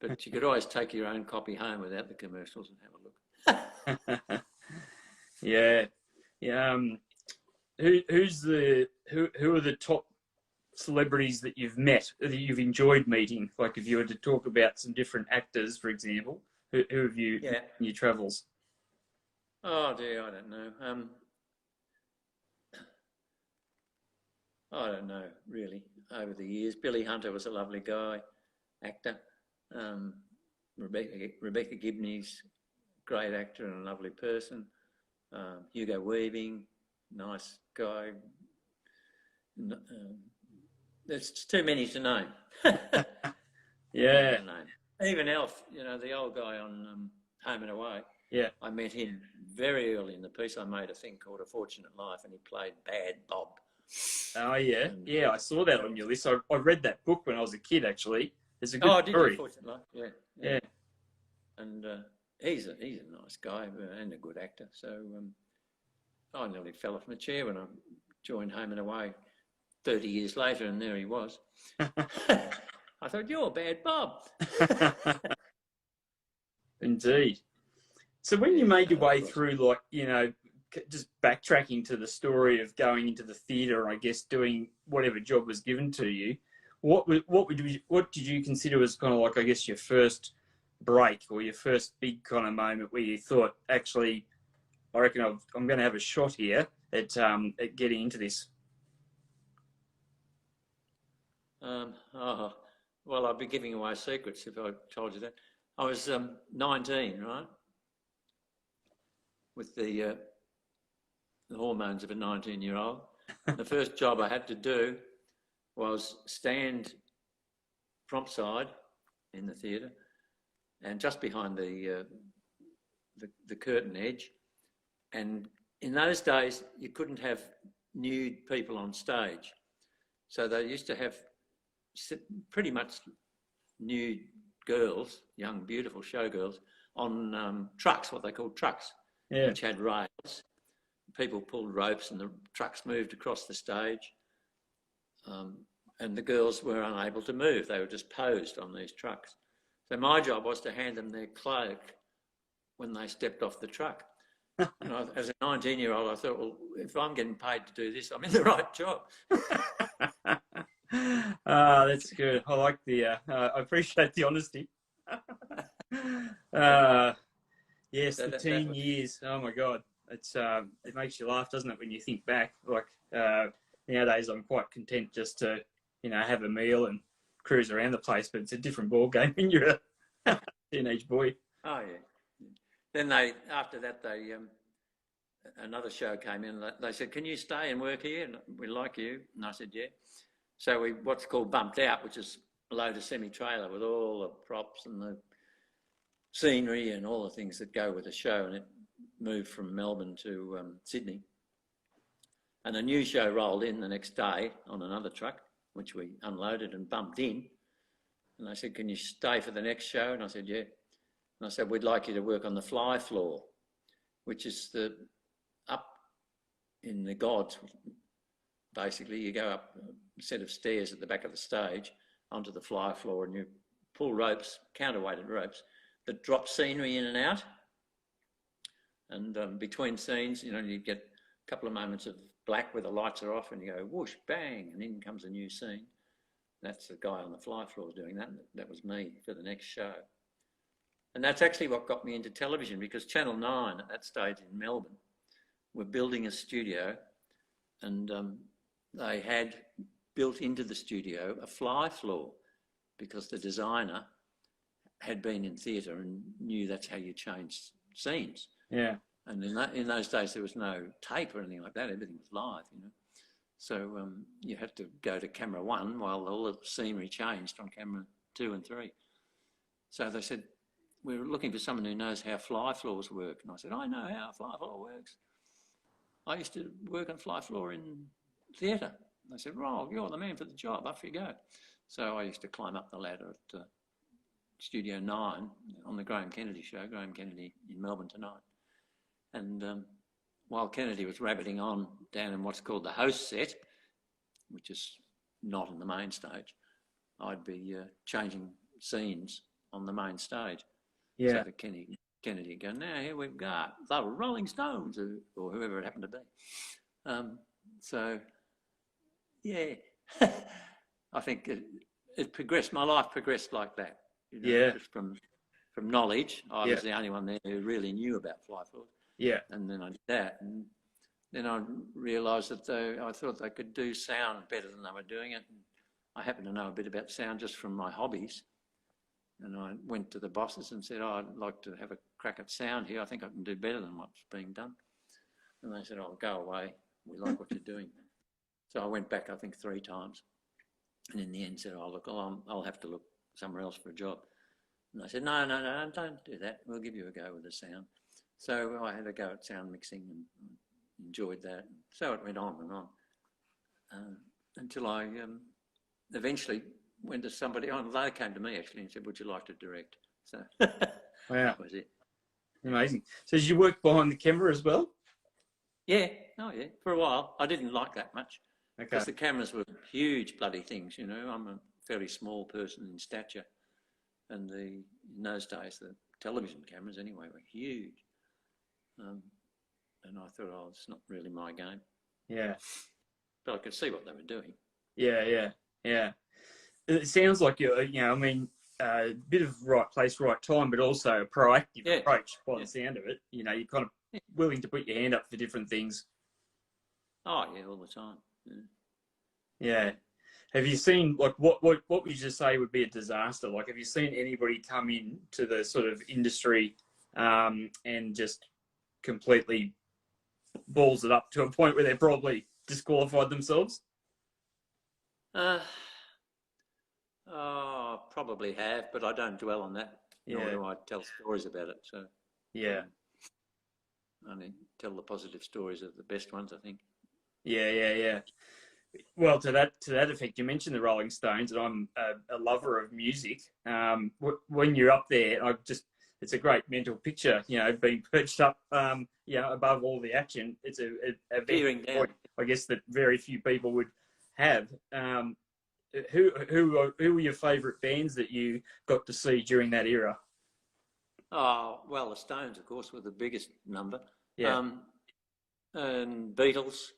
But you could always take your own copy home without the commercials and have a look. Yeah. Yeah. Who are the top celebrities that you've met, that you've enjoyed meeting? Like if you were to talk about some different actors, for example, who have you in your travels? Oh dear, I don't know. I don't know really. Over the years, Billy Hunter was a lovely guy, actor. Rebecca Gibney's great actor and a lovely person. Hugo Weaving, nice guy. There's too many to name. Yeah. Even Elf, you know, the old guy on Home and Away. Yeah. I met him very early in the piece. I made a thing called A Fortunate Life, and he played Bad Bob. Oh yeah, yeah. I saw that on your list. I read that book when I was a kid. Actually, it's a good story. Did you? Fortunate Life, yeah. And he's a nice guy and a good actor. So I nearly fell off my chair when I joined Home and Away 30 years later, and there he was. I thought, you're Bad Bob. Indeed. So when you made your way through, like, you know, just backtracking to the story of going into the theatre, I guess doing whatever job was given to you, what did you consider was kind of like, I guess, your first break or your first big kind of moment where you thought, actually, I reckon I'm going to have a shot here at getting into this? Well, I'd be giving away secrets if I told you that. I was 19, right? With the hormones of a 19-year-old. The first job I had to do was stand prompt side in the theatre and just behind the curtain edge. And in those days, you couldn't have nude people on stage. So they used to have pretty much nude girls, young, beautiful showgirls, on trucks, what they called trucks, which had rails. People pulled ropes and the trucks moved across the stage. And the girls were unable to move. They were just posed on these trucks. So my job was to hand them their cloak when they stepped off the truck. And as a 19-year-old, I thought, well, if I'm getting paid to do this, I'm in the right job. That's good. I like I appreciate the honesty. Yes, the teen years. Oh my God, it makes you laugh, doesn't it, when you think back? Like nowadays, I'm quite content just to, you know, have a meal and cruise around the place, but it's a different ball game when you're a teenage boy. Oh yeah. Then after that, another show came in. They said, "Can you stay and work here? We like you." And I said, "Yeah." So we what's called bumped out, which is a load of semi-trailer with all the props and the scenery and all the things that go with the show, and it moved from Melbourne to Sydney. And a new show rolled in the next day on another truck, which we unloaded and bumped in. And they said, "Can you stay for the next show?" And I said, "Yeah." And I said, "We'd like you to work on the fly floor," which is up in the gods. Basically, you go up a set of stairs at the back of the stage onto the fly floor, and you pull ropes, counterweighted ropes, that drop scenery in and out. And between scenes, you know, you get a couple of moments of black where the lights are off and you go whoosh, bang, and in comes a new scene. That's the guy on the fly floor doing that. That was me for the next show. And that's actually what got me into television, because Channel 9 at that stage in Melbourne were building a studio, and they had built into the studio a fly floor, because the designer had been in theatre and knew that's how you changed scenes. Yeah. And in those days, there was no tape or anything like that. Everything was live, you know. So you had to go to camera 1 while all the scenery changed on camera 2 and 3. So they said, we're looking for someone who knows how fly floors work. And I said, I know how a fly floor works. I used to work on fly floor in theatre. They said, oh, you're the man for the job. Off you go. So I used to climb up the ladder at Studio 9 on the Graham Kennedy show, Graham Kennedy in Melbourne Tonight. And while Kennedy was rabbiting on down in what's called the host set, which is not on the main stage, I'd be changing scenes on the main stage. Yeah. So that Kennedy would go, now here we've got the Rolling Stones, or whoever it happened to be. So, yeah, I think it progressed. My life progressed like that. You know, Yeah. just from knowledge. I was the only one there who really knew about fly floors. Yeah. And then I did that. And then I realised that I thought they could do sound better than they were doing it. And I happen to know a bit about sound just from my hobbies. And I went to the bosses and said, oh, I'd like to have a crack at sound here. I think I can do better than what's being done. And they said, oh, go away. We like what you're doing. So I went back, I think, 3 times. And in the end said, oh, look, I'll have to look somewhere else for a job. And I said, no, don't do that. We'll give you a go with the sound. So I had a go at sound mixing and enjoyed that. So it went on and on until I eventually went to somebody. Oh, they came to me actually and said, would you like to direct? So Wow. that was it. Amazing. So did you work behind the camera as well? Yeah, yeah. For a while, I didn't like that much Okay. because the cameras were huge bloody things. You know, I'm a fairly small person in stature, and in those days the television cameras anyway were huge. And I thought, oh, it's not really my game. Yeah. But I could see what they were doing. Yeah. It sounds like you're, I mean, a bit of right place, right time, but also a proactive approach by the sound of it. You know, you're kind of willing to put your hand up for different things. Oh, yeah, all the time. Yeah. Have you seen, like, what would you just say would be a disaster? Like, have you seen anybody come in to the sort of industry and just completely balls it up to a point where they probably disqualified themselves? Probably have, but I don't dwell on that. Nor do I tell stories about it. So yeah, I only tell the positive stories of the best ones, I think. Yeah. Well, to that effect, you mentioned the Rolling Stones, and I'm a lover of music. When you're up there, it's a great mental picture, being perched up, above all the action. It's a peering down. I guess that very few people would have. Who were your favourite bands that you got to see during that era? Oh, well, the Stones, of course, were the biggest number. Yeah. And Beatles,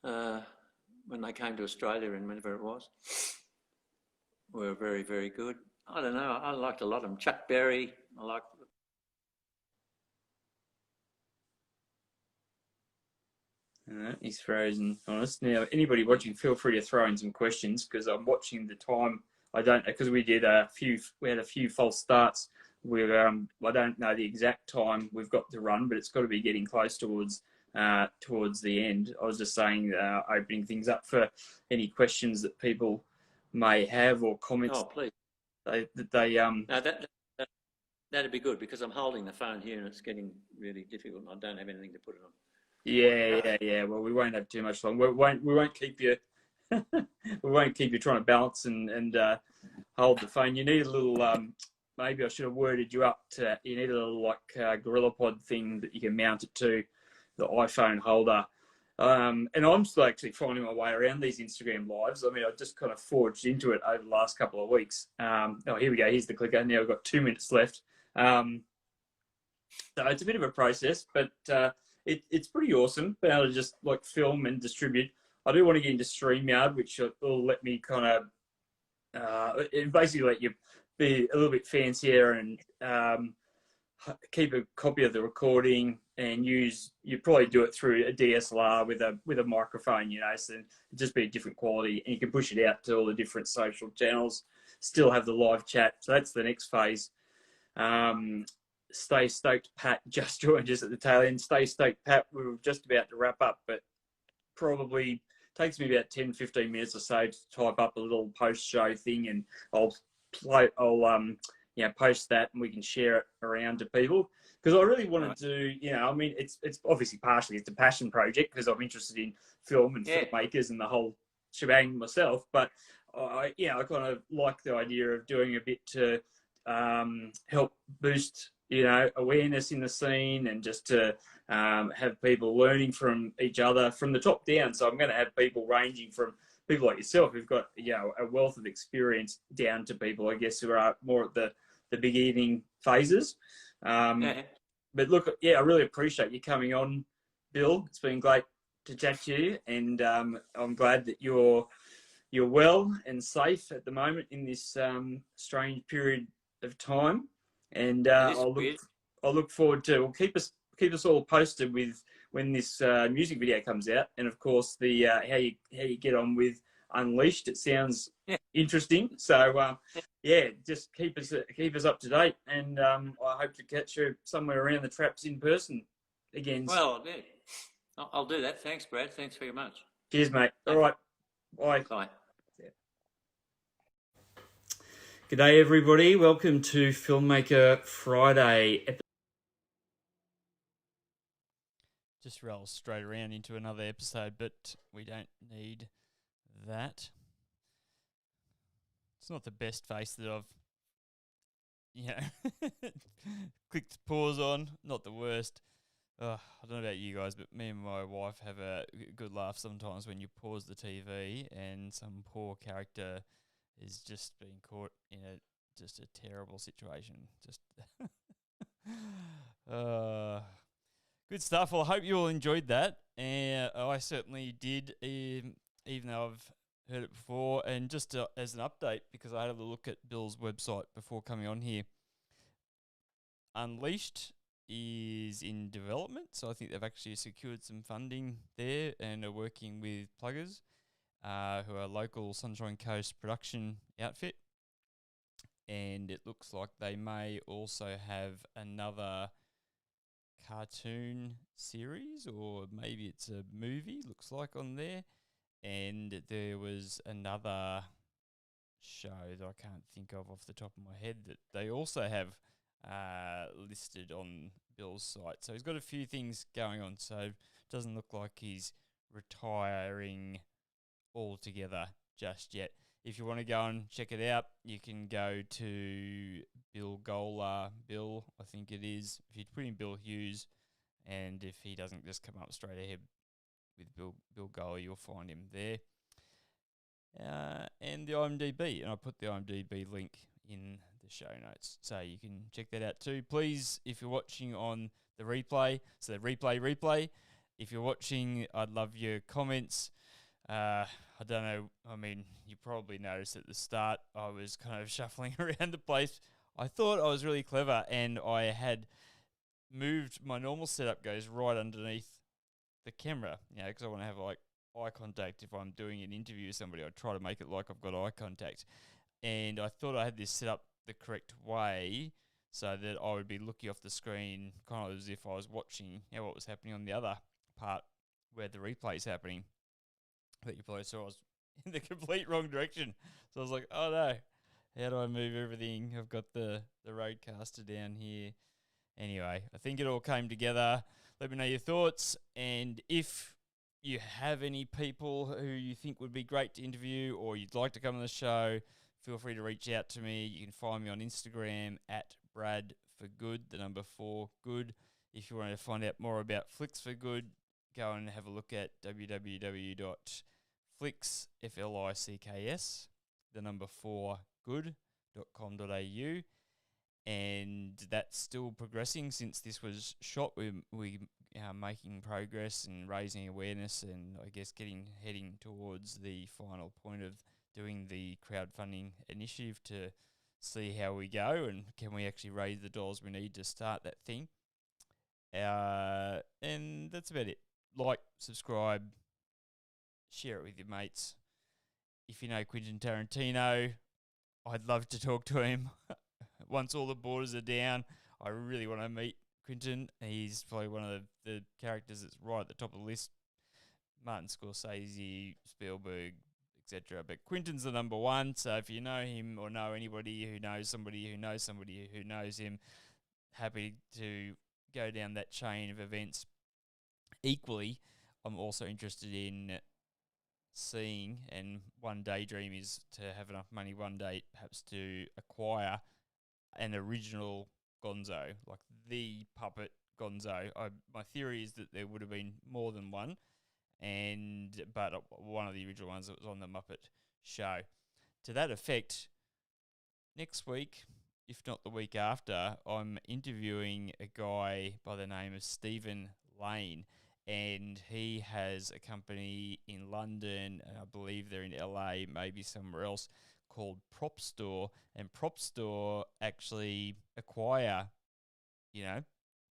when they came to Australia and whenever it was, were very, very good. I don't know. I liked a lot of them. Chuck Berry, I liked. He's frozen on us. Now, anybody watching, feel free to throw in some questions because I'm watching the time. I don't know because we had a few false starts. I don't know the exact time we've got to run, but it's got to be getting close towards the end. I was just saying, opening things up for any questions that people may have or comments. Oh, please. No, that'd be good because I'm holding the phone here and it's getting really difficult. And I don't have anything to put it on. Yeah. Well, we won't have too much long. We won't keep you. We won't keep you trying to balance and hold the phone. You need a little. Maybe I should have worded you up to. You need a little Gorilla Pod thing that you can mount it to, the iPhone holder. And I'm still actually finding my way around these Instagram lives. I mean, I just kind of forged into it over the last couple of weeks. Here we go. Here's the clicker. Now we've got 2 minutes left. So it's a bit of a process, but it's pretty awesome being able to just like film and distribute. I do want to get into StreamYard, which will let me kind of it basically let you be a little bit fancier and keep a copy of the recording and you probably do it through a DSLR with a microphone, so it'd just be a different quality, and you can push it out to all the different social channels, still have the live chat. So that's the next phase. Stay Stoked Pat just joined us at the tail end. Stay Stoked Pat, we were just about to wrap up, but probably takes me about 10-15 minutes or so to type up a little post-show thing, and I'll post that and we can share it around to people, because I really want to do, I mean, it's obviously partially it's a passion project because I'm interested in film and filmmakers and the whole shebang myself, but I kind of like the idea of doing a bit to help boost awareness in the scene, and just to have people learning from each other from the top down. So I'm going to have people ranging from people like yourself who've got a wealth of experience, down to people, I guess, who are more at the beginning phases. But look, I really appreciate you coming on, Bill. It's been great to chat to you, and I'm glad that you're well and safe at the moment in this strange period of time. And I'll look forward to. Well, keep us all posted with when this music video comes out, and of course the how you get on with Unleashed. It sounds interesting. So just keep us up to date, and I hope to catch you somewhere around the traps in person again. Well, I'll do that. Thanks, Brad. Thanks very much. Cheers, mate. All right. Bye. Bye. G'day, everybody. Welcome to Filmmaker Friday. Just roll straight around into another episode, but we don't need that. It's not the best face that I've, clicked pause on. Not the worst. I don't know about you guys, but me and my wife have a good laugh sometimes when you pause the TV and some poor character is just being caught in just a terrible situation. Just good stuff. Well, I hope you all enjoyed that. I certainly did, even though I've heard it before. And just as an update, because I had a look at Bill's website before coming on here, Unleashed is in development. So I think they've actually secured some funding there and are working with pluggers, who are a local Sunshine Coast production outfit. And it looks like they may also have another cartoon series, or maybe it's a movie, looks like on there. And there was another show that I can't think of off the top of my head that they also have listed on Bill's site. So he's got a few things going on. So it doesn't look like he's retiring altogether just yet. If you want to go and check it out, you can go to Bill, I think it is. If you put in Bill Hughes, and if he doesn't just come up straight ahead with Bill Gola, you'll find him there. And the IMDB, and I put the IMDB link in the show notes, so you can check that out too. Please, if you're watching on the replay, so the replay, if you're watching, I'd love your comments. I don't know, I mean, you probably noticed at the start I was kind of shuffling around the place. I thought I was really clever, and I had moved, my normal setup goes right underneath the camera, because I want to have like eye contact. If I'm doing an interview with somebody, I try to make it like I've got eye contact. And I thought I had this set up the correct way so that I would be looking off the screen kind of as if I was watching what was happening on the other part where the replay is happening. But you probably saw I was in the complete wrong direction. So I was like, oh no, how do I move everything? I've got the roadcaster down here. Anyway, I think it all came together. Let me know your thoughts. And if you have any people who you think would be great to interview, or you'd like to come on the show, feel free to reach out to me. You can find me on Instagram at Brad for Good, the number 4 Good. If you want to find out more about Flicks for Good, go and have a look at www.flicks, F-L-I-C-K-S, the number 4 good.com.au, and that's still progressing since this was shot. We are making progress and raising awareness, and I guess heading towards the final point of doing the crowdfunding initiative to see how we go and can we actually raise the dollars we need to start that thing. And that's about it. Like, subscribe, share it with your mates. If you know Quentin Tarantino, I'd love to talk to him. Once all the borders are down, I really want to meet Quentin. He's probably one of the characters that's right at the top of the list. Martin Scorsese, Spielberg, etc. But Quentin's the number one, so if you know him or know anybody who knows somebody who knows somebody who knows him, happy to go down that chain of events. Equally, I'm also interested in seeing, and one daydream is to have enough money one day perhaps to acquire an original Gonzo, like the puppet Gonzo. My theory is that there would have been more than one, but one of the original ones that was on the Muppet Show. To that effect, next week, if not the week after, I'm interviewing a guy by the name of Stephen Lane, and he has a company in London, and I believe they're in LA, maybe somewhere else, called Prop Store, and Prop Store actually acquire,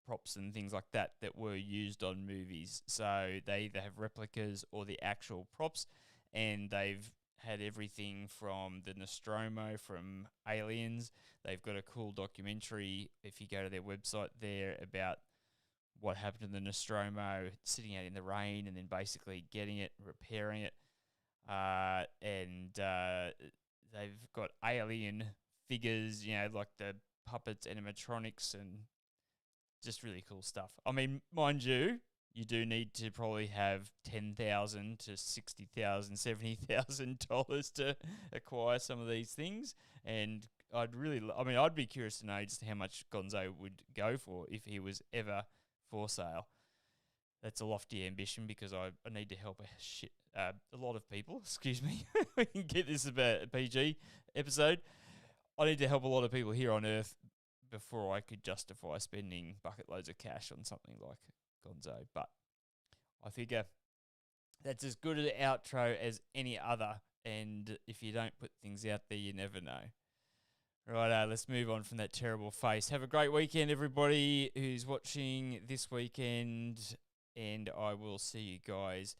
props and things like that were used on movies. So they either have replicas or the actual props, and they've had everything from the Nostromo from Aliens. They've got a cool documentary, if you go to their website there, about what happened to the Nostromo sitting out in the rain and then basically getting it, repairing it. And they've got alien figures, like the puppets, animatronics, and just really cool stuff. I mean, mind you, you do need to probably have $10,000 to $60,000, $70,000 to acquire some of these things. And I'd be curious to know just how much Gonzo would go for if he was ever for sale. That's a lofty ambition because I need to help a lot of people. Excuse me. We can get this about a PG episode. I need to help a lot of people here on Earth before I could justify spending bucket loads of cash on something like Gonzo. But I figure that's as good an outro as any other. And if you don't put things out there, you never know. Right, let's move on from that terrible face. Have a great weekend, everybody who's watching this weekend. And I will see you guys